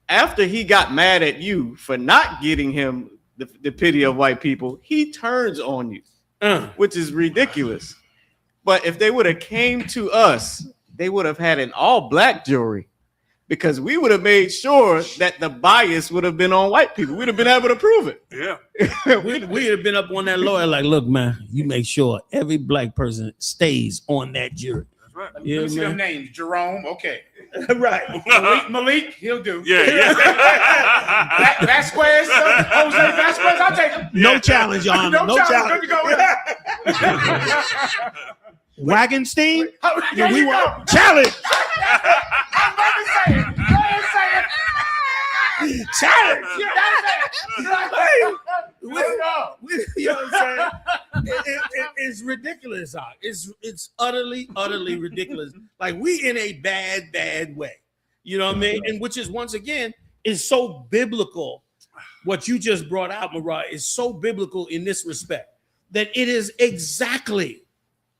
after he got mad at you for not getting him the pity of white people, he turns on you, which is ridiculous. But if they would have came to us, they would have had an all-black jury, because we would have made sure that the bias would have been on white people. We'd have been able to prove it. Yeah. We'd have been up on that lawyer like, look, man, you make sure every black person stays on that jury. That's right. Let me see them names. Jerome, okay. Right. Malik, he'll do. Yeah. Vasquez, Jose Vasquez, I'll take him. No challenge, Your Honor. No challenge. Good to go. Wagenstein? Yeah, we want challenge. I'm about to say it. Go ahead and say it. Challenge. You know what I'm saying? It's ridiculous. It's utterly ridiculous. Like, we in a bad way. You know what I mean? And which is, once again, is so biblical. What you just brought out, Mariah, is so biblical in this respect, that it is exactly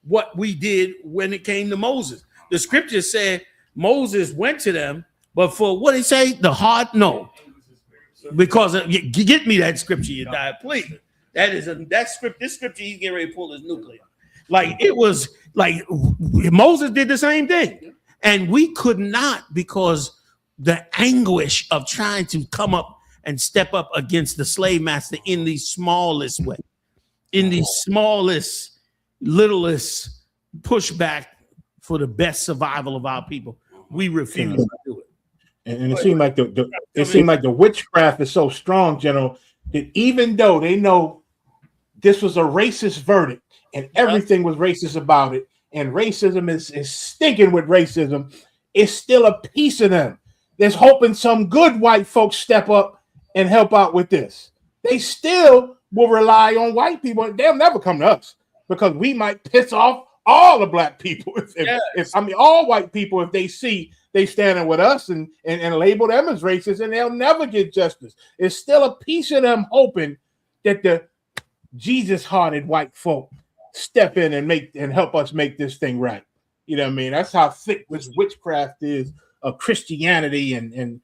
what we did when it came to Moses. The scripture said Moses went to them, but for what he say, the heart, no. Because get me that scripture, you die, please. This scripture he's getting ready to pull his nuclear. Like, it was like Moses did the same thing, and we could not, because the anguish of trying to come up and step up against the slave master in the smallest way, in the smallest, littlest pushback for the best survival of our people. We refuse to do it. And it seemed like the witchcraft is so strong, General, that even though they know this was a racist verdict and everything was racist about it, and racism is stinking with racism, it's still a piece of them that's hoping some good white folks step up and help out with this. They still will rely on white people, and they'll never come to us, because we might piss off all the black people. All white people, if they see they standing with us and label them as racist, and they'll never get justice. It's still a piece of them hoping that the Jesus-hearted white folk step in and help us make this thing right. You know what I mean? That's how thick this witchcraft is of Christianity and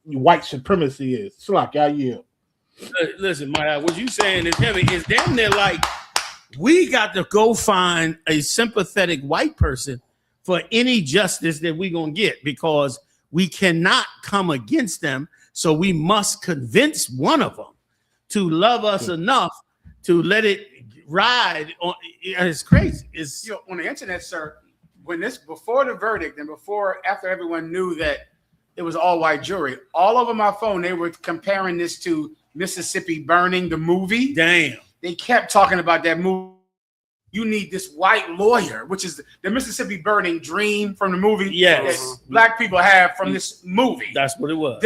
white supremacy is. It's like, I yield. Listen, Maya, what you saying is heavy. It's damn near like we got to go find a sympathetic white person for any justice that we're going to get, because we cannot come against them. So we must convince one of them to love us enough to let it ride on. It's crazy. It's on the internet, sir. Before the verdict and after everyone knew that it was all white jury, all over my phone they were comparing this to Mississippi Burning, the movie. Damn. They kept talking about that movie. you need this white lawyer, which is the Mississippi Burning dream from the movie Yes. that black people have from this movie. That's what it was.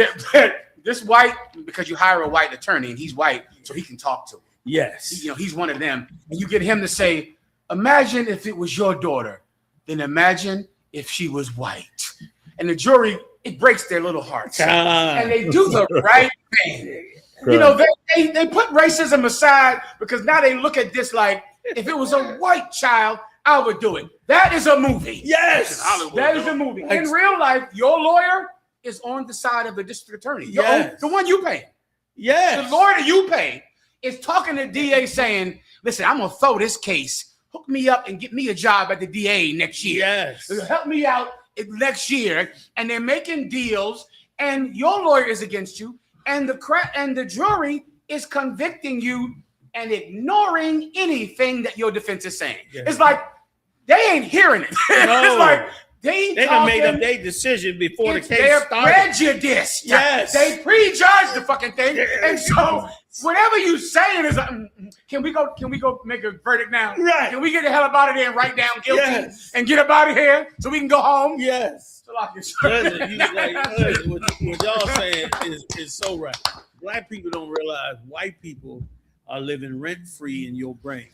This white, because you hire a white attorney and he's white, so he can talk to him. Yes. You know, he's one of them. And you get him to say, imagine if it was your daughter, then imagine if she was white. And the jury, it breaks their little hearts. And they do the right thing. You know, they put racism aside because now they look at this like, if it was a white child, I would do it. That is a movie. Yes. That is a movie. In real life, your lawyer is on the side of the district attorney. Yes. The one you pay. Yes. The lawyer that you pay is talking to the DA saying, listen, I'm going to throw this case. Hook me up and get me a job at the DA next year. Yes. Help me out next year. And they're making deals, and your lawyer is against you, and the jury is convicting you and ignoring anything that your defense is saying. Yeah. It's like they ain't hearing it. No. It's like they done made up their decision before the case they're started. prejudiced. Yes. They prejudge the fucking thing. And so whatever you saying is, can we go make a verdict now? Right. Can we get the hell up out of there and write down guilty and get up out of here so we can go home? Yes. So like what y'all saying is so right. Black people don't realize white people are living rent-free in your brain.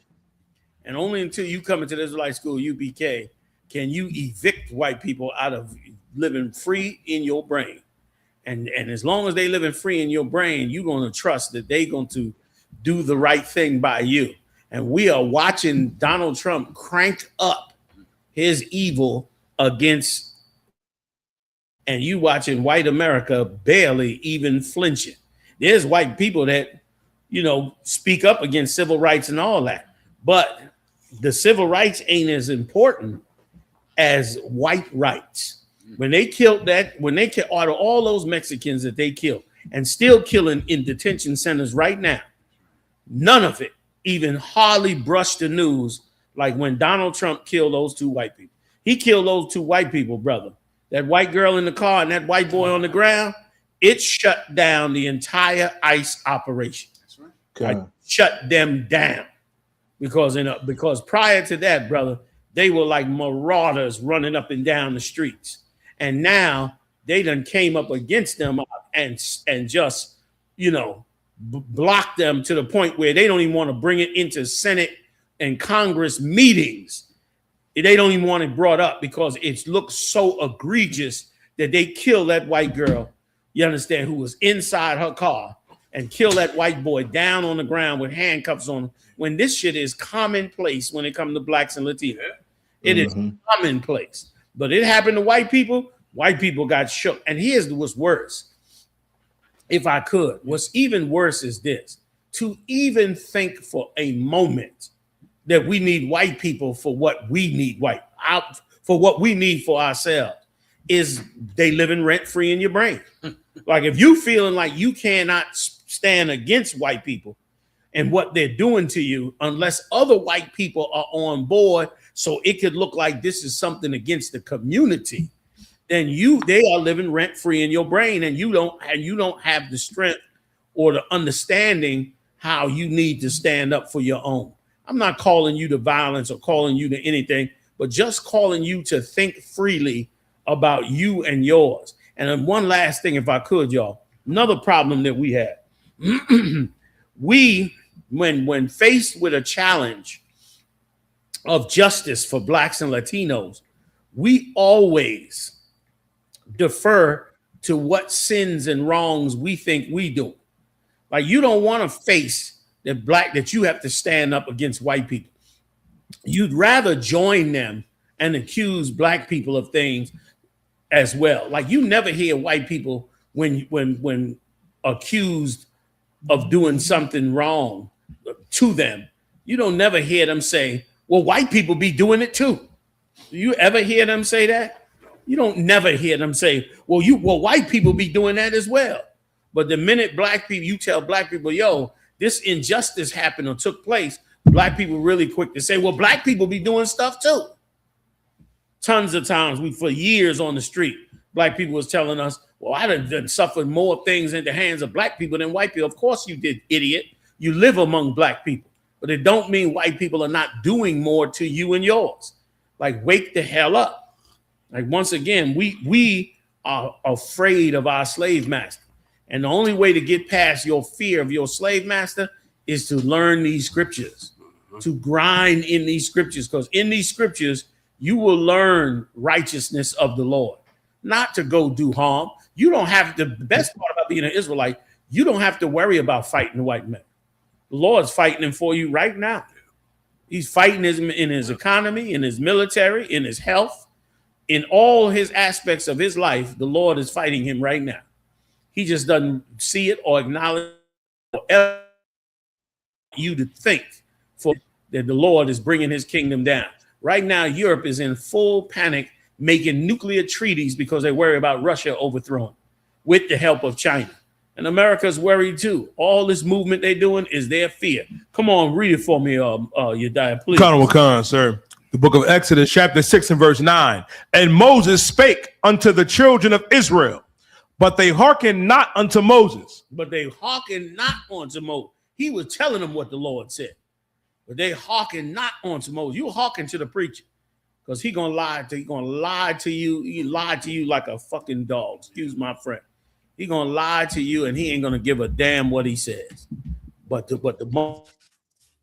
And only until you come into the Israelite school, U.P.K, can you evict white people out of living free in your brain. And as long as they living free in your brain, you're going to trust that they're going to do the right thing by you. And we are watching Donald Trump crank up his evil against, and you watching white America barely even flinching. There's white people that, you know, speak up against civil rights and all that. But the civil rights ain't as important as white rights. When they killed out of all those Mexicans that they killed and still killing in detention centers right now, none of it even hardly brushed the news like when Donald Trump killed those two white people. He killed those two white people, brother. That white girl in the car and that white boy on the ground, it shut down the entire ICE operation. That's right. Like, shut them down. Because prior to that, brother, they were like marauders running up and down the streets. And now they done came up against them and just, you know, block them to the point where they don't even want to bring it into Senate and Congress meetings. They don't even want it brought up because it looks so egregious that they kill that white girl, you understand, who was inside her car, and kill that white boy down on the ground with handcuffs on him, when this shit is commonplace when it comes to blacks and Latinos. It is commonplace. But it happened to white people. White people got shook. And here's what's worse. If I could, what's even worse is this: to even think for a moment that we need white people for what we need for what we need for ourselves, is they living rent-free in your brain. Like if you feeling like you cannot stand against white people and what they're doing to you unless other white people are on board, so it could look like this is something against the community, then they are living rent-free in your brain, and you don't have the strength or the understanding how you need to stand up for your own. I'm not calling you to violence or calling you to anything, but just calling you to think freely about you and yours. And then one last thing, if I could, y'all, another problem that we have. When faced with a challenge of justice for blacks and Latinos, we always defer to what sins and wrongs we think we do. Like, you don't want to face that you have to stand up against white people. You'd rather join them and accuse black people of things as well. Like, you never hear white people when accused of doing something wrong to them, you don't never hear them say, well, white people be doing it too. Do you ever hear them say that? You don't never hear them say, well, white people be doing that as well. But the minute you tell black people, yo, this injustice happened or took place, black people really quick to say, well, black people be doing stuff too. Tons of times for years on the street, black people was telling us, well, I done suffered more things in the hands of black people than white people. Of course you did, idiot. You live among black people. but it don't mean white people are not doing more to you and yours. Like, wake the hell up. Like, once again, we are afraid of our slave master. And the only way to get past your fear of your slave master is to learn these scriptures, to grind in these scriptures, because in these scriptures, you will learn righteousness of the Lord, not to go do harm. You don't have to, the best part about being an Israelite, you don't have to worry about fighting the white man. The Lord's fighting him for you right now. He's fighting him in his economy, in his military, in his health, in all his aspects of his life. The Lord is fighting him right now. He just doesn't see it or acknowledge or you to think for that the Lord is bringing his kingdom down. Right now, Europe is in full panic, making nuclear treaties because they worry about Russia overthrowing with the help of China. And America's worried too. All this movement they're doing is their fear. Come on, read it for me, Yediah, please. Khan, sir. The book of Exodus, chapter 6 and verse 9. And Moses spake unto the children of Israel, but they hearkened not unto Moses. But they hearkened not unto Moses. He was telling them what the Lord said. But they hearken not unto Moses. You hearken to the preacher, because he's gonna lie to you. He lied to you like a fucking dog. Excuse my friend. He's gonna lie to you, and he ain't gonna give a damn what he says. But the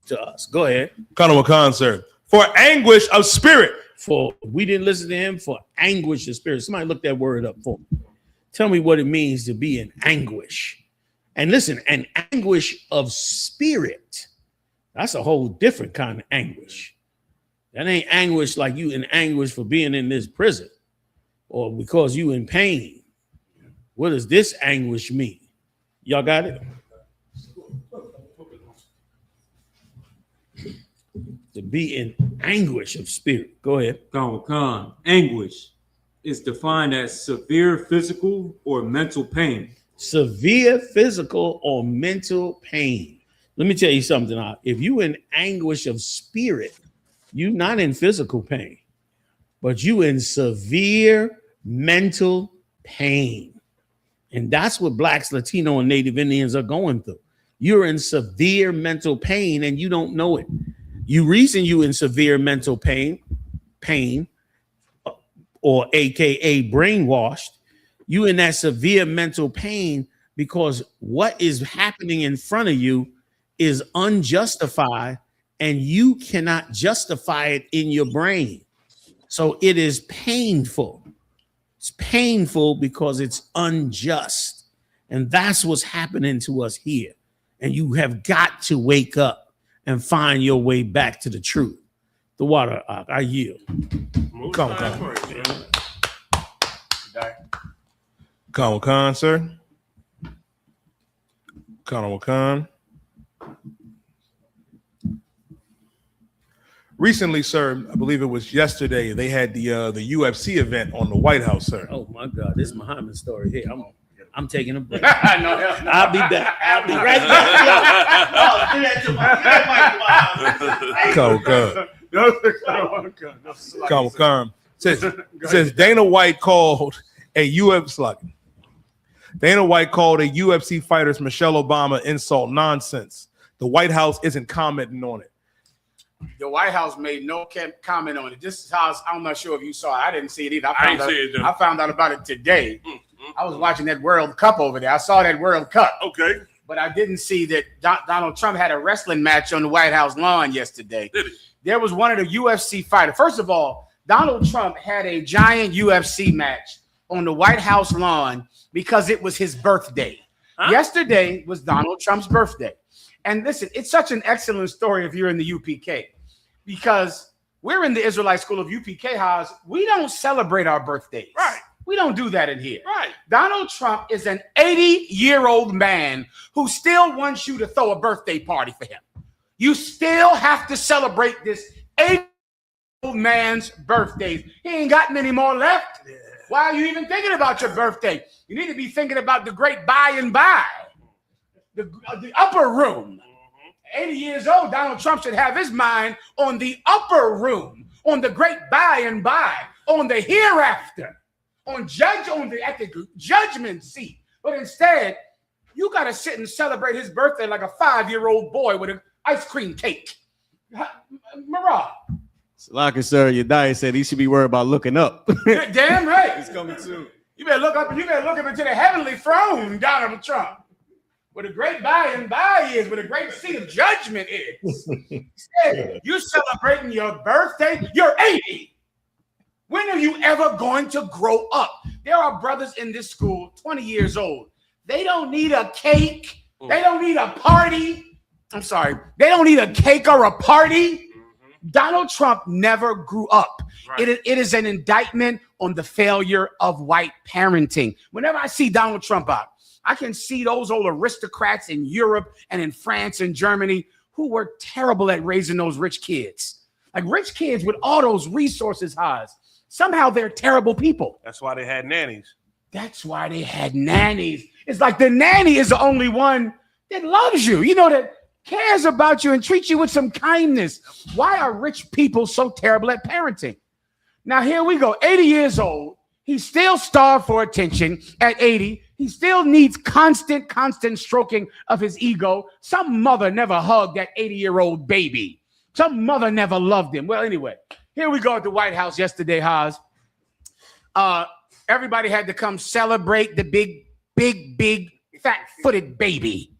to us. Go ahead. Khan, sir. For anguish of spirit. For we didn't listen to him for anguish of spirit. Somebody look that word up for me. Tell me what it means to be in anguish. And listen, an anguish of spirit. That's a whole different kind of anguish. That ain't anguish like you in anguish for being in this prison or because you in pain. What does this anguish mean? Y'all got it? To be in anguish of spirit. Go ahead. Khan. Anguish is defined as severe physical or mental pain. Severe physical or mental pain. Let me tell you something. If you in anguish of spirit, you're not in physical pain, but you in severe mental pain. And that's what blacks, Latino, and Native Indians are going through. You're in severe mental pain and you don't know it. Reason you in severe mental pain, or AKA brainwashed, you in that severe mental pain because what is happening in front of you is unjustified and you cannot justify it in your brain. So it is painful. It's painful because it's unjust. And that's what's happening to us here. And you have got to wake up and find your way back to the truth. The water, I yield. Khan, sir. Khan. Recently, sir, I believe it was yesterday, they had the UFC event on the White House, sir. Oh my God, this Muhammad story here. I'm taking a break. I'll be back. I'll be right back. Khan. Says Dana White called a UFC fighter's Michelle Obama insult nonsense. The White House isn't commenting on it. The White House made no comment on it. This is how I'm not sure if you saw it. I didn't see it either. I found out about it today. I was watching that World Cup over there. I saw that World Cup. Okay. But I didn't see that Donald Trump had a wrestling match on the White House lawn yesterday. There was one of the UFC fighters. First of all, Donald Trump had a giant UFC match on the White House lawn because it was his birthday. Yesterday was Donald Trump's birthday. And listen, it's such an excellent story if you're in the UPK, because we're in the Israelite School of UPK House. We don't celebrate our birthdays. Right. We don't do that in here. Right. Donald Trump is an 80-year-old man who still wants you to throw a birthday party for him. You still have to celebrate this 80-year-old man's birthday. He ain't got many more left. Yeah. Why are you even thinking about your birthday? You need to be thinking about the great by and by. The upper room. 80 years old, Donald Trump should have his mind on the upper room, on the great by and by, on the hereafter, at the judgment seat. But instead, you got to sit and celebrate his birthday like a 5-year-old boy with ice cream cake. Marah. Like sir, your diet said he should be worried about looking up. Damn right. It's coming soon. You better look up and you better look up into the heavenly throne, Donald Trump. Where the great by and by is, where the great seat of judgment is. He said, you're celebrating your birthday. You're 80. When are you ever going to grow up? There are brothers in this school, 20 years old. They don't need a cake. They don't need a party. I'm sorry. They don't need a cake or a party. Donald Trump never grew up. Right. It is an indictment on the failure of white parenting. Whenever I see Donald Trump out, I can see those old aristocrats in Europe and in France and Germany who were terrible at raising those rich kids. Like rich kids with all those resources, Haas. Somehow they're terrible people. That's why they had nannies. That's why they had nannies. It's like the nanny is the only one that loves you, that cares about you and treats you with some kindness. Why are rich people so terrible at parenting? Now, here we go. 80 years old. He's still starved for attention at 80. He still needs constant stroking of his ego. Some mother never hugged that 80-year-old baby. Some mother never loved him. Well, anyway, here we go at the White House yesterday, Haas. Everybody had to come celebrate the big, fat-footed baby.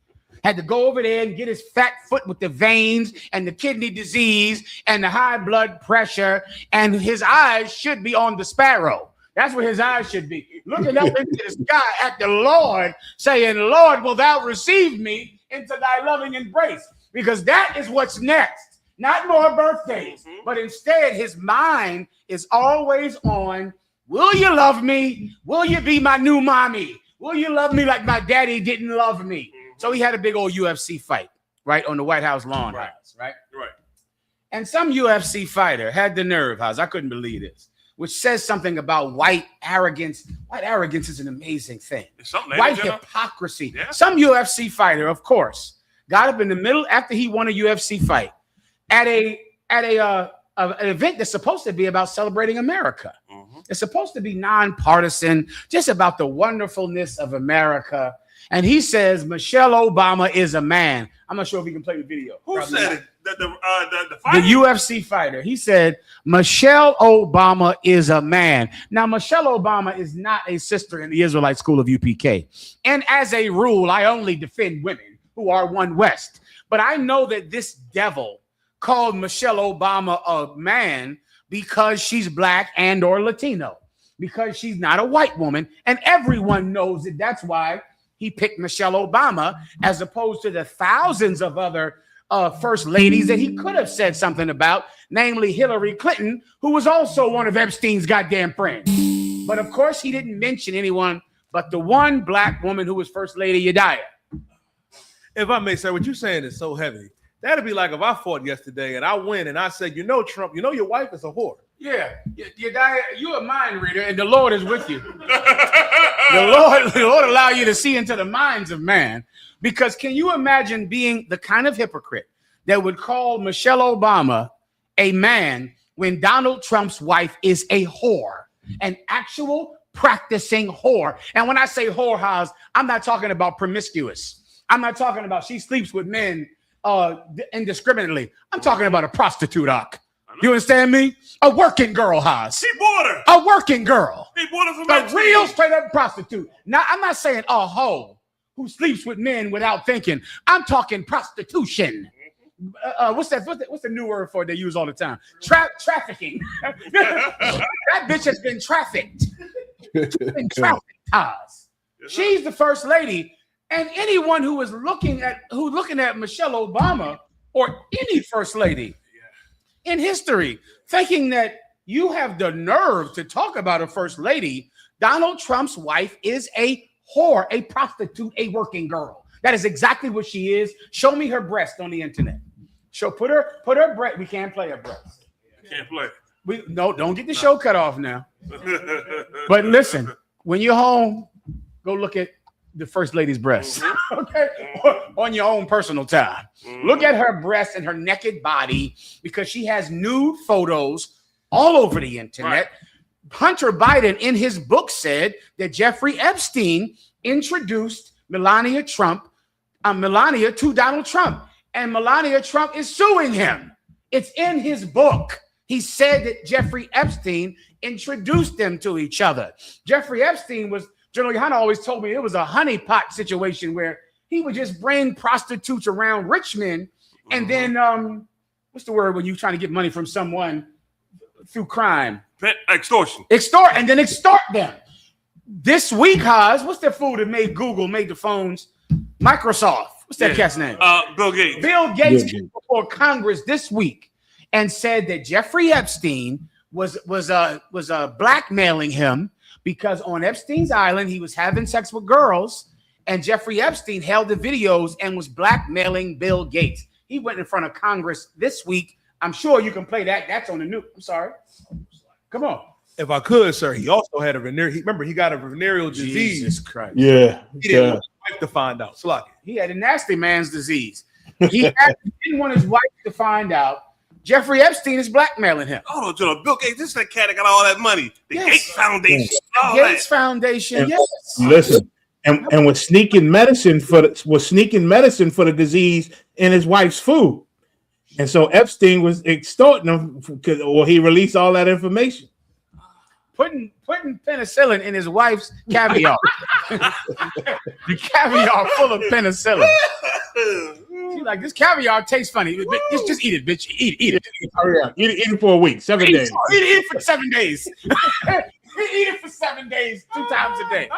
Had to go over there and get his fat foot with the veins and the kidney disease and the high blood pressure, and his eyes should be on the sparrow. That's where his eyes should be. Looking up into the sky at the Lord, saying, Lord, will thou receive me into thy loving embrace? Because that is what's next. Not more birthdays, but instead his mind is always on, will you love me? Will you be my new mommy? Will you love me like my daddy didn't love me? So he had a big old UFC fight, right, on the White House lawn, right? And some UFC fighter had the nerve, House, I couldn't believe this, which says something about white arrogance. White arrogance is an amazing thing. White hypocrisy. Yeah. Some UFC fighter, of course, got up in the middle after he won a UFC fight at an event that's supposed to be about celebrating America. It's supposed to be nonpartisan, just about the wonderfulness of America. And he says Michelle Obama is a man. I'm not sure if we can play the video. Who Probably said not. it? The The UFC fighter. He said Michelle Obama is a man. Now, Michelle Obama is not a sister in the Israelite school of UPK. And as a rule, I only defend women who are one West. But I know that this devil called Michelle Obama a man because she's black and or Latino, because she's not a white woman. And everyone knows that that's why he picked Michelle Obama as opposed to the thousands of other first ladies that he could have said something about, namely Hillary Clinton, who was also one of Epstein's goddamn friends. But of course, he didn't mention anyone but the one black woman who was First Lady Yedaya. If I may say, what you're saying is so heavy. That'd be like if I fought yesterday and I win and I said, Trump, your wife is a whore. Yeah, Yedaya, you're a mind reader and the Lord is with you. The Lord allow you to see into the minds of man. Because can you imagine being the kind of hypocrite that would call Michelle Obama a man when Donald Trump's wife is a whore, an actual practicing whore? And when I say whore, Haas, I'm not talking about promiscuous. I'm not talking about she sleeps with men indiscriminately. I'm talking about a prostitute, You understand me? A working girl, Haas. She bought her. A working girl. He bought her from a real straight up prostitute. Now, I'm not saying a hoe who sleeps with men without thinking. I'm talking prostitution. What's the new word for it they use all the time? Trafficking. That bitch has been trafficked. She's been trafficked, Haas. She's the first lady. And anyone who is looking at Michelle Obama or any first lady in history, thinking that you have the nerve to talk about a first lady, Donald Trump's wife is a whore, a prostitute, a working girl. That is exactly what she is. Show me her breast on the internet. Put her breast. We can't play her breast. Can't play. Don't get the show cut off now. But listen, when you're home, go look at the first lady's breasts, okay? On your own personal time. Look at her breasts and her naked body because she has nude photos all over the internet. Right. Hunter Biden in his book said that Jeffrey Epstein introduced Melania to Donald Trump. and Melania Trump is suing him. It's in his book. He said that Jeffrey Epstein introduced them to each other. Jeffrey Epstein was, General Yohanna always told me it was a honeypot situation where he would just bring prostitutes around rich men, and then what's the word when you're trying to get money from someone through crime? Extortion. And then extort them. This week, what's that fool that made Google, made the phones? Microsoft. What's that cat's name? Bill Gates. Bill Gates came before Congress this week and said that Jeffrey Epstein was blackmailing him because on Epstein's Island he was having sex with girls, and Jeffrey Epstein held the videos and was blackmailing Bill Gates. He went in front of Congress this week. I'm sure you can play that. That's on the news. I'm sorry. Come on. If I could, sir, he also had a venereal. Remember, he got a venereal disease. Jesus Christ. Yeah. He didn't want his wife to find out. Slocky. He had a nasty man's disease. He didn't want his wife to find out. Jeffrey Epstein is blackmailing him. Oh, Bill Gates, this is the cat that got all that money. The Gates Foundation. Gates Foundation, And yes. Listen, and was sneaking medicine for the disease in his wife's food. And so Epstein was extorting him or he released all that information. Putting penicillin in his wife's caviar. The caviar full of penicillin. She's like, this caviar tastes funny. Just eat it, bitch. Eat it. Hurry up. Eat it for a week, 7 days. Eat it for 7 days. Eat it for 7 days, 2 times a day.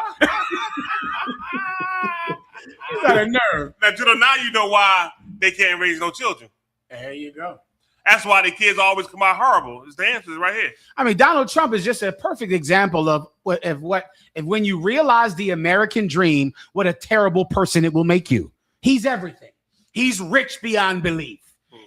He's got a nerve. Now you know why they can't raise no children. There you go. That's why the kids always come out horrible. It's the answers right here. I mean, Donald Trump is just a perfect example of when you realize the American dream, what a terrible person it will make you. He's everything. He's rich beyond belief.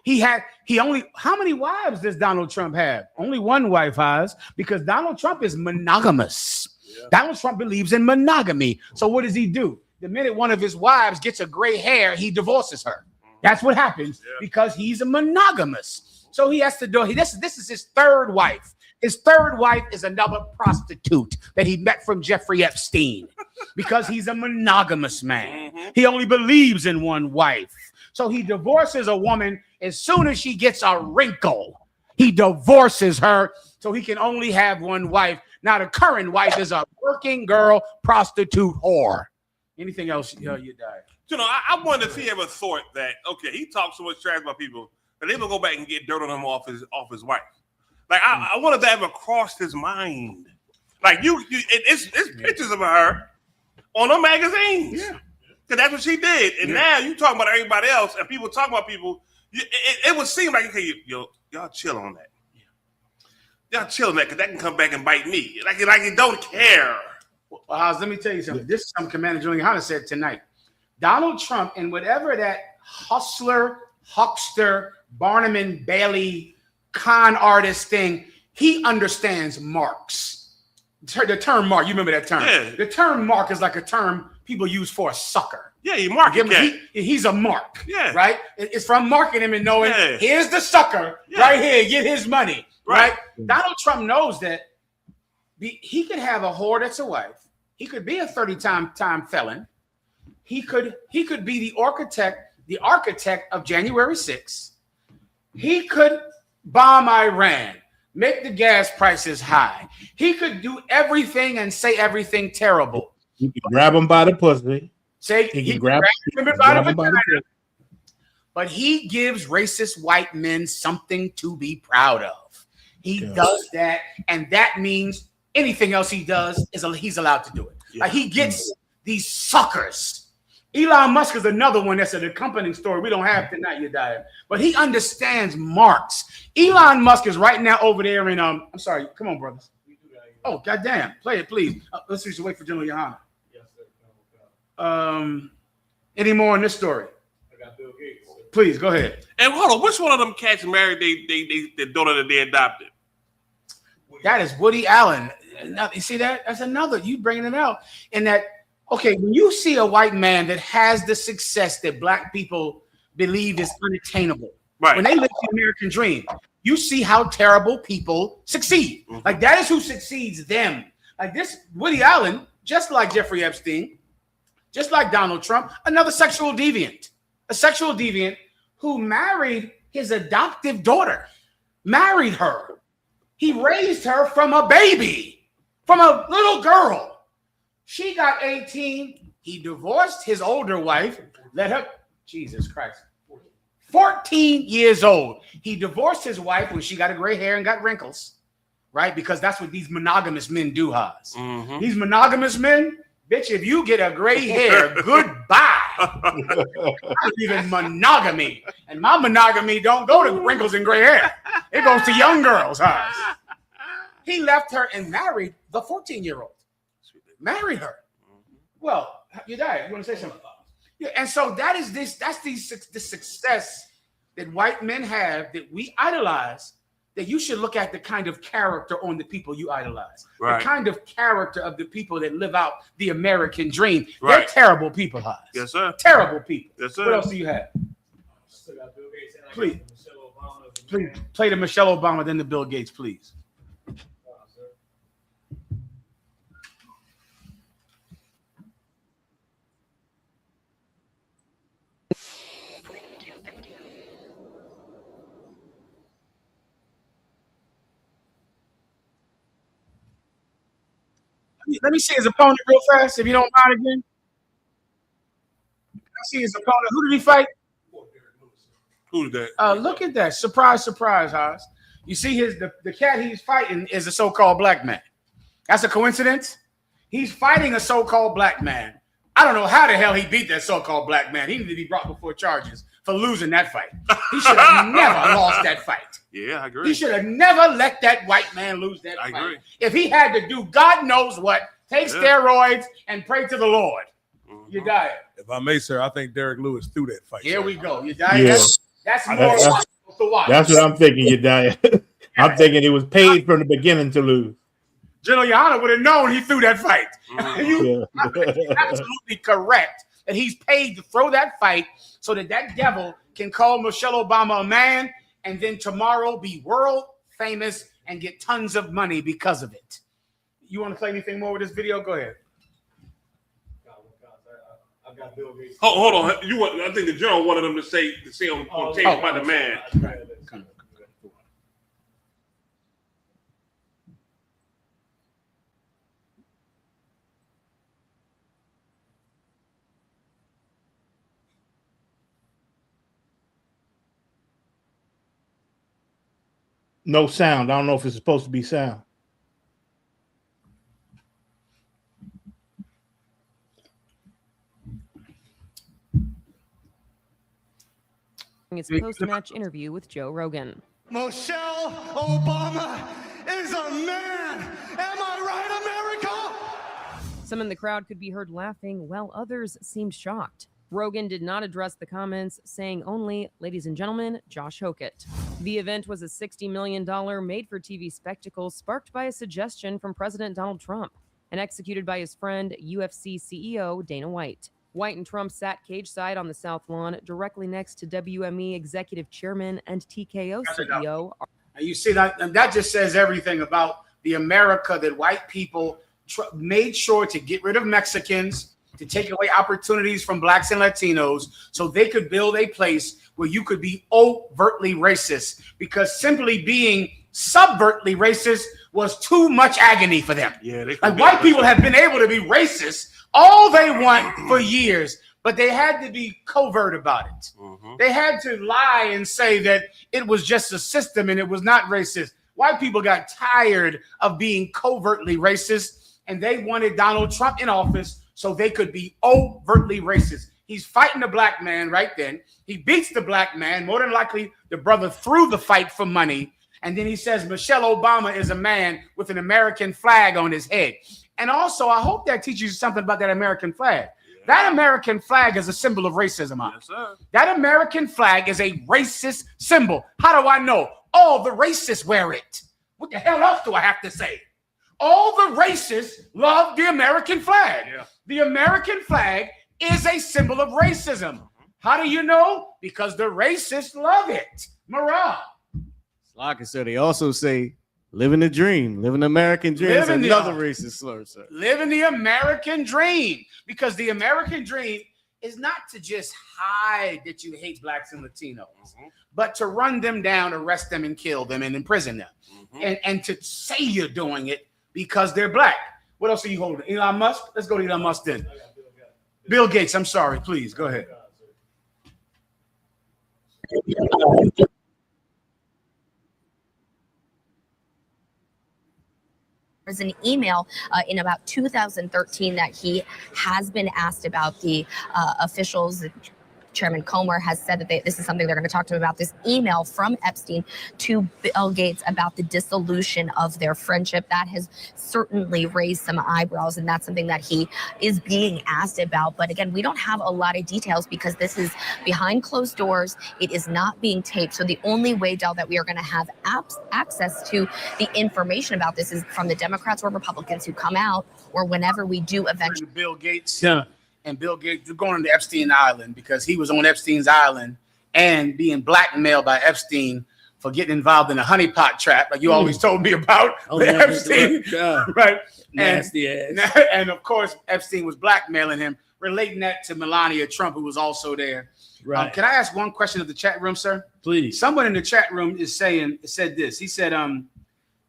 How many wives does Donald Trump have? Only one wife has, because Donald Trump is monogamous. Yeah. Donald Trump believes in monogamy. So what does he do? The minute one of his wives gets a gray hair, he divorces her. That's what happens because he's a monogamous. So he has to do. This is his third wife. His third wife is another prostitute that he met from Jeffrey Epstein because he's a monogamous man. He only believes in one wife. So he divorces a woman as soon as she gets a wrinkle. He divorces her so he can only have one wife. Now the current wife is a working girl, prostitute, whore. Anything else? You die. I wonder if he ever thought that, okay, he talks so much trash about people that they will go back and get dirt on him off his wife. Like, I wonder if that ever crossed his mind. Like, it's pictures of her on her magazines. Yeah. Because that's what she did. And now you talking about everybody else and people talking about people. It would seem like, okay, y'all chill on that. Y'all chill on that because that can come back and bite me. Like you don't care. Well, let me tell you something. This is something Commander Julian Hunter said tonight. Donald Trump and whatever that hustler, huckster, Barnum and Bailey con artist thing, he understands marks. The term mark, you remember that term? Yeah. The term mark is like a term people use for a sucker. Yeah, you mark him. He's a mark. Yeah. Right? It's from marking him and knowing here's the sucker right here, get his money. Right? Donald Trump knows that he could have a whore that's a wife. He could be a 30-time felon. He could be the architect of January 6th. He could bomb Iran, make the gas prices high. He could do everything and say everything terrible. You can grab him by the pussy. He can grab him by the vagina. But he gives racist white men something to be proud of. He does that, and that means anything else he does he's allowed to do it. Yeah. Like he gets these suckers. Elon Musk is another one that's an accompanying story we don't have tonight, but he understands marks. Elon Musk is right now over there in I'm sorry, come on, brothers. Oh, goddamn, play it, please. Let's just wait for General Yohanna. Yes, sir. Any more on this story? I got Bill Gates. Please go ahead. And hold on, which one of them cats married the daughter that they adopted? That is Woody Allen. You see that? That's another. You bringing it out in that. Okay, when you see a white man that has the success that black people believe is unattainable, right? When they live the American dream, you see how terrible people succeed. Mm-hmm. Like that is who succeeds them. Like this Woody Allen, just like Jeffrey Epstein, just like Donald Trump, another sexual deviant, a sexual deviant who married his adoptive daughter, married her. He raised her from a baby, from a little girl. She got 18. He divorced his older wife, let her, Jesus Christ, 14 years old. He divorced his wife when she got a gray hair and got wrinkles, right? Because that's what these monogamous men do, Haas. These monogamous men, bitch, if you get a gray hair, goodbye. I believe in monogamy. And my monogamy don't go to wrinkles and gray hair. It goes to young girls, Haas. He left her and married the 14-year-old. Married her. Well, you died. You want to say something? Yeah, and so that's the success that white men have that we idolize, that you should look at the kind of character on the people you idolize. Right. The kind of character of the people that live out the American dream. Right. They're terrible people, Haas. Yes, sir. Terrible people. Yes, sir. What else do you have? Please play the Michelle Obama, then the Bill Gates, please. Let me see his opponent real fast, if you don't mind again. Let's see his opponent. Who did he fight? Who's that? Look at that. Surprise, surprise, Haas. You see the cat he's fighting is a so-called black man. That's a coincidence? He's fighting a so-called black man. I don't know how the hell he beat that so-called black man. He needed to be brought before charges for losing that fight. He should have never lost that fight. Yeah, I agree. He should have never let that white man lose that fight. I agree. If he had to do God knows what, take steroids and pray to the Lord. You die. If I may, sir, I think Derek Lewis threw that fight. Here we go. You die. Yeah. That's more to watch. That's what I'm thinking, you die. I'm thinking it was paid from the beginning to lose. General YAHANNA would have known he threw that fight. You're absolutely correct that he's paid to throw that fight so that devil can call Michelle Obama a man and then tomorrow be world famous and get tons of money because of it. You want to play anything more with this video? Go ahead. Hold on. I think the general wanted them to say on tape about the man. No sound. I don't know if it's supposed to be sound. Its post-match interview with Joe Rogan. Michelle Obama is a man. Am I right, America? Some in the crowd could be heard laughing, while others seemed shocked. Rogan did not address the comments, saying only, "Ladies and gentlemen, Josh Hokett." The event was a $60 million made-for-TV spectacle sparked by a suggestion from President Donald Trump and executed by his friend, UFC CEO Dana White. White and Trump sat cage-side on the South Lawn, directly next to WME Executive Chairman and TKO CEO. And you see that, and that just says everything about the America that white people made sure to get rid of Mexicans, to take away opportunities from blacks and Latinos so they could build a place where you could be overtly racist, because simply being subvertly racist was too much agony for them. Yeah, like white people have been able to be racist all they want for years, but they had to be covert about it. They had to lie and say that it was just a system and it was not racist. White people got tired of being covertly racist, and they wanted Donald Trump in office so they could be overtly racist. He's fighting the black man right then. He beats the black man. More than likely, the brother threw the fight for money. And then he says Michelle Obama is a man with an American flag on his head. And also, I hope that teaches you something about that American flag. Yeah. That American flag is a symbol of racism. Yes, sir. That American flag is a racist symbol. How do I know? All the racists wear it. What the hell else do I have to say? All the racists love the American flag. Yeah. The American flag is a symbol of racism. How do you know? Because the racists love it. Morale. Like I said, they also say, living the dream, living the American dream. It's another racist slur, sir. Living the American dream. Because the American dream is not to just hide that you hate blacks and Latinos, but to run them down, arrest them, and kill them and imprison them. And to say you're doing it because they're black. What else are you holding? Elon Musk? Let's go to Elon Musk then. Bill Gates, I'm sorry. Please, go ahead. There's an email in about 2013 that he has been asked about. The officials, Chairman Comer has said that this is something they're going to talk to him about, this email from Epstein to Bill Gates about the dissolution of their friendship. That has certainly raised some eyebrows, and that's something that he is being asked about. But again, we don't have a lot of details because this is behind closed doors. It is not being taped. So the only way, Del, that we are going to have access to the information about this is from the Democrats or Republicans who come out, or whenever we do eventually. Bill Gates. Yeah. And Bill Gates, you're going to Epstein Island because he was on Epstein's Island and being blackmailed by Epstein for getting involved in a honeypot trap, like you always told me about Epstein, right? Nasty ass. And of course, Epstein was blackmailing him, relating that to Melania Trump, who was also there. Right. Can I ask one question of the chat room, sir? Please. Someone in the chat room said this. He said,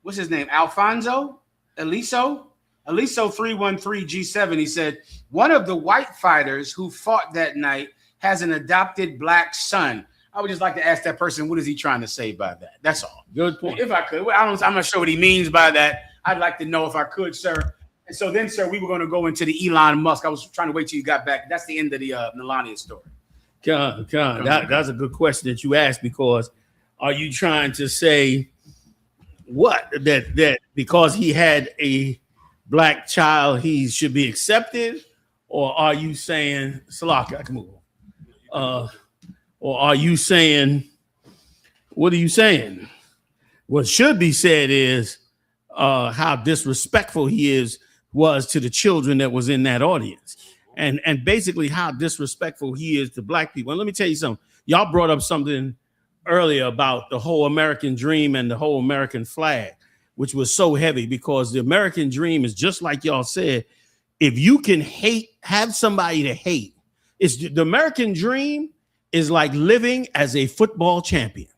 what's his name? Alfonso Eliso 313 G7. He said, one of the white fighters who fought that night has an adopted black son. I would just like to ask that person, what is he trying to say by that? That's all. Good point. If I could, I'm not sure what he means by that. I'd like to know if I could, sir. And so then, sir, we were going to go into the Elon Musk. I was trying to wait till you got back. That's the end of the Melania story. That's a good question that you asked, because are you trying to say what? That because he had a black child, he should be accepted? Or are you saying, Salaka, I can move on. Or are you saying, what are you saying? What should be said is how disrespectful he was to the children that was in that audience. And basically how disrespectful he is to black people. And let me tell you something. Y'all brought up something earlier about the whole American dream and the whole American flag, which was so heavy, because the American dream is just like y'all said. If you can have somebody to hate, the American dream is like living as a football champion.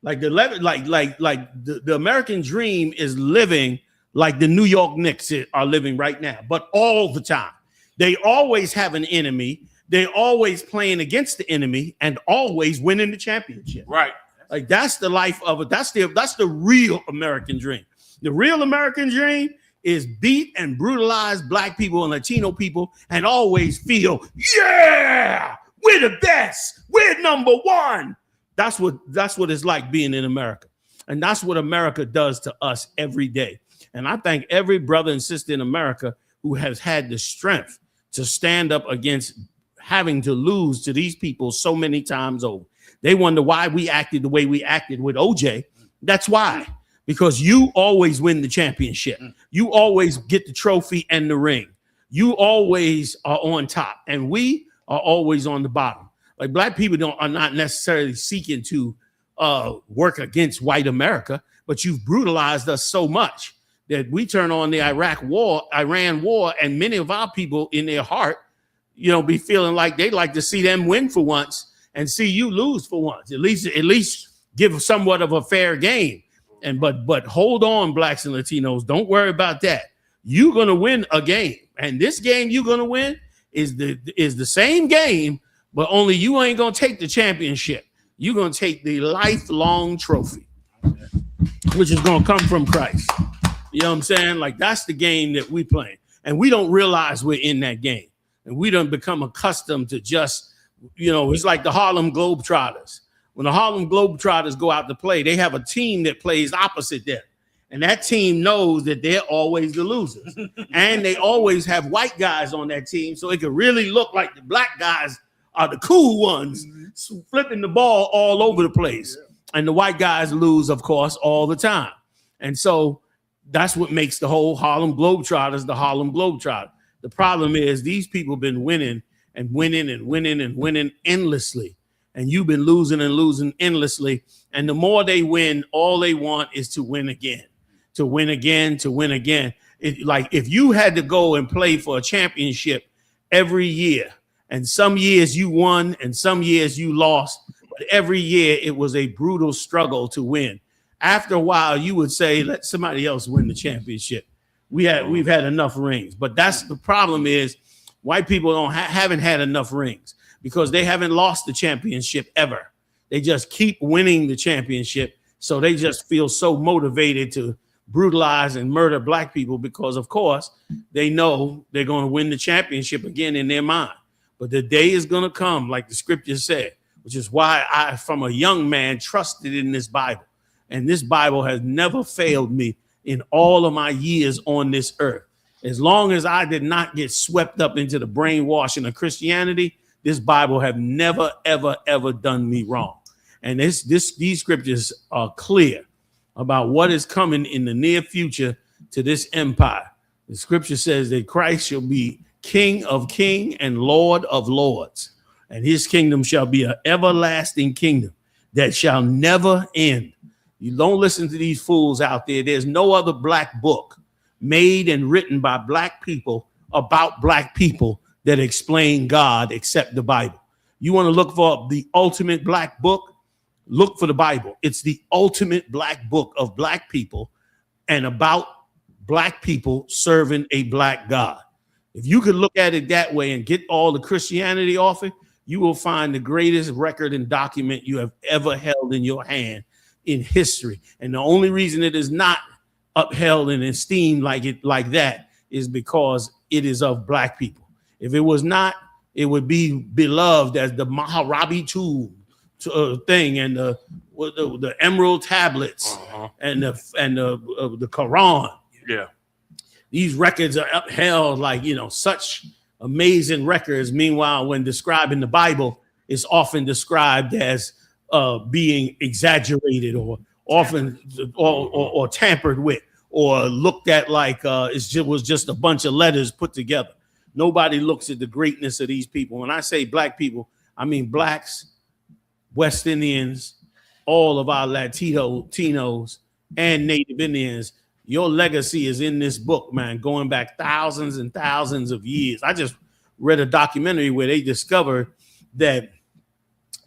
Like the American dream is living like the New York Knicks are living right now, but all the time. They always have an enemy. They're always playing against the enemy and always winning the championship. Right. Like that's the life of it. That's the real American dream. The real American dream is beat and brutalize black people and Latino people and always feel, yeah, we're the best. We're number one. That's what it's like being in America. And that's what America does to us every day. And I thank every brother and sister in America who has had the strength to stand up against having to lose to these people so many times over. They wonder why we acted the way we acted with OJ. That's why. Because you always win the championship. You always get the trophy and the ring. You always are on top. And we are always on the bottom. Like black people are not necessarily seeking to work against white America, but you've brutalized us so much that we turn on the Iran war, and many of our people in their heart, be feeling like they'd like to see them win for once and see you lose for once. At least give somewhat of a fair game. But hold on, blacks and Latinos, don't worry about that. You're gonna win a game, and this game you're gonna win is the same game, but only you ain't gonna take the championship. You're gonna take the lifelong trophy, which is gonna come from Christ. You know what I'm saying? Like that's the game that we playing, and we don't realize we're in that game, and we don't become accustomed to just, it's like the Harlem Globetrotters. When the Harlem Globetrotters go out to play, they have a team that plays opposite them. And that team knows that they're always the losers. And they always have white guys on that team. So it could really look like the black guys are the cool ones, flipping the ball all over the place. And the white guys lose, of course, all the time. And so that's what makes the whole Harlem Globetrotters the Harlem Globetrotters. The problem is these people have been winning and winning and winning and winning endlessly. And you've been losing and losing endlessly. And the more they win, all they want is to win again, to win again, to win again. Like if you had to go and play for a championship every year And some years you won and some years you lost. But every year it was a brutal struggle to win. After a while, you would say, let somebody else win the championship. We've had enough rings. But that's the problem is white people haven't had enough rings because they haven't lost the championship ever. They just keep winning the championship. So they just feel so motivated to brutalize and murder black people because, of course, they know they're going to win the championship again in their mind. But the day is going to come, like the scripture said, which is why I, from a young man, trusted in this Bible. And this Bible has never failed me in all of my years on this earth. As long as I did not get swept up into the brainwashing of Christianity, this Bible have never, ever, ever done me wrong. And these scriptures are clear about what is coming in the near future to this empire. The scripture says that Christ shall be King of kings and Lord of lords, and his kingdom shall be an everlasting kingdom that shall never end. You don't listen to these fools out there. There's no other black book made and written by black people about black people that explain God except the Bible. You want to look for the ultimate black book? Look for the Bible. It's the ultimate black book of black people and about black people serving a black God. If you could look at it that way and get all the Christianity off it, you will find the greatest record and document you have ever held in your hand in history. And the only reason it is not upheld and esteemed like that is because it is of black people. If it was not, it would be beloved as the Maharabi tomb thing and the emerald tablets and the Quran. Yeah. These records are upheld like, such amazing records. Meanwhile, when describing the Bible, it's often described as being exaggerated or often or tampered with or looked at like it was just a bunch of letters put together. Nobody looks at the greatness of these people. When I say black people, I mean blacks, West Indians, all of our Latinos and Native Indians. Your legacy is in this book, man, going back thousands and thousands of years. I just read a documentary where they discovered that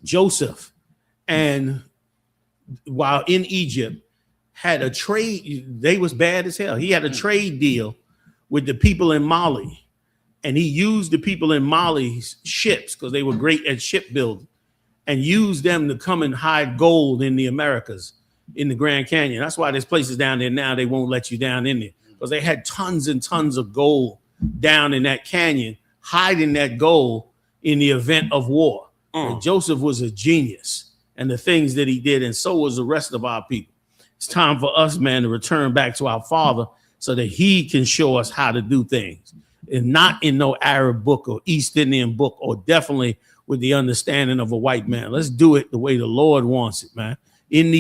Joseph, and while in Egypt, had a trade. They was bad as hell. He had a trade deal with the people in Mali, and he used the people in Mali's ships because they were great at shipbuilding, and used them to come and hide gold in the Americas, in the Grand Canyon. That's why there's places down there now they won't let you down in there because they had tons and tons of gold down in that canyon, hiding that gold in the event of war. And Joseph was a genius and the things that he did, and so was the rest of our people. It's time for us, man, to return back to our Father so that he can show us how to do things, and not in no Arab book or East Indian book, or definitely with the understanding of a white man. Let's do it the way the Lord wants it, man. In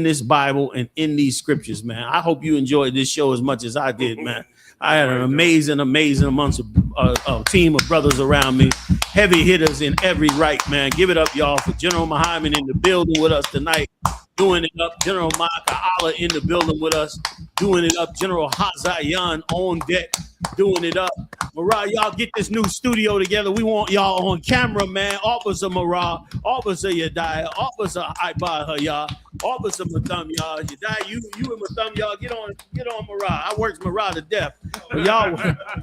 this Bible and in these scriptures, man. I hope you enjoyed this show as much as I did, man. I had an amazing amongst a team of brothers around me, heavy hitters in every right, man. Give it up, y'all, for General Muhammad in the building with us tonight, doing it up. General Maka Allah in the building with us, doing it up. General Hazayan on deck, doing it up. Marah, y'all get this new studio together. We want y'all on camera, man. Officer Marah, Officer Yadiah, Officer Ibaha, y'all, Officer Matham, y'all. Yadiah, you and Matham, y'all get on Marah. I worked Marah to death. But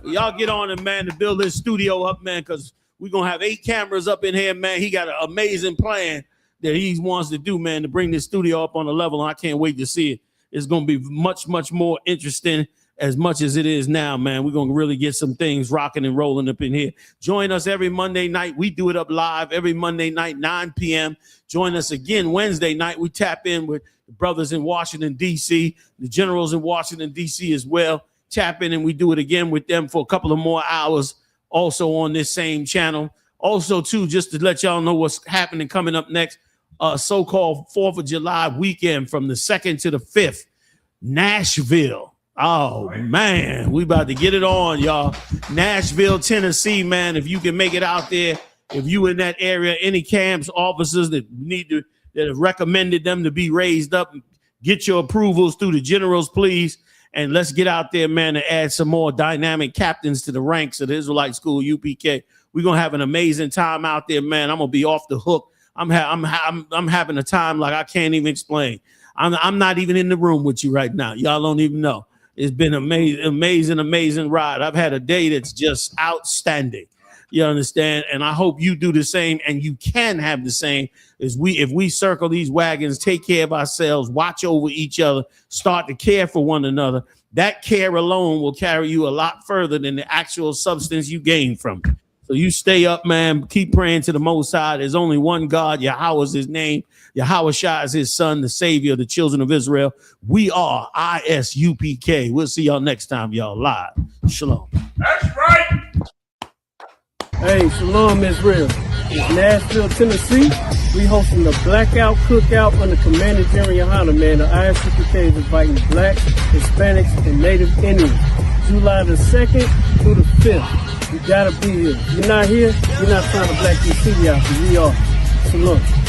y'all get on it, man, to build this studio up, man, because we're gonna have 8 cameras up in here, man. He got an amazing plan that he wants to do, man, to bring this studio up on a level, and I can't wait to see it. It's gonna be much, much more interesting as much as it is now, man. We're going to really get some things rocking and rolling up in here. Join us every Monday night. We do it up live every Monday night, 9 p.m. Join us again Wednesday night. We tap in with the brothers in Washington, D.C., the generals in Washington, D.C. as well. Tap in and we do it again with them for a couple of more hours also on this same channel. Also, too, just to let y'all know what's happening coming up next, so-called 4th of July weekend from the 2nd to the 5th, Nashville. Oh, man, we about to get it on, y'all. Nashville, Tennessee, man. If you can make it out there, if you in that area, any camps, officers that have recommended them to be raised up, get your approvals through the generals, please. And let's get out there, man, and add some more dynamic captains to the ranks of the Israelite school, UPK. We're gonna have an amazing time out there, man. I'm gonna be off the hook. I'm having a time like I can't even explain. I'm not even in the room with you right now. Y'all don't even know. It's been amazing ride. I've had a day that's just outstanding. You understand? And I hope you do the same, and you can have the same as if we circle these wagons, take care of ourselves, watch over each other, start to care for one another. That care alone will carry you a lot further than the actual substance you gain from it. So you stay up, man. Keep praying to the Most High. There's only one God. Yahweh is his name. Yahweh Shah is his son, the savior of the children of Israel. We are I.S.U.P.K. We'll see y'all next time, y'all live. Shalom. That's right. Hey, Shalom, Israel. It's Nashville, Tennessee. We hosting the Blackout Cookout under Commander General YAHANNA, man. The I.S.U.P.K is inviting Blacks, Hispanics, and Native Indians. July the 2nd through the 5th. You gotta be here. If you're not here, you're not trying to black your city out, because we are. Shalom.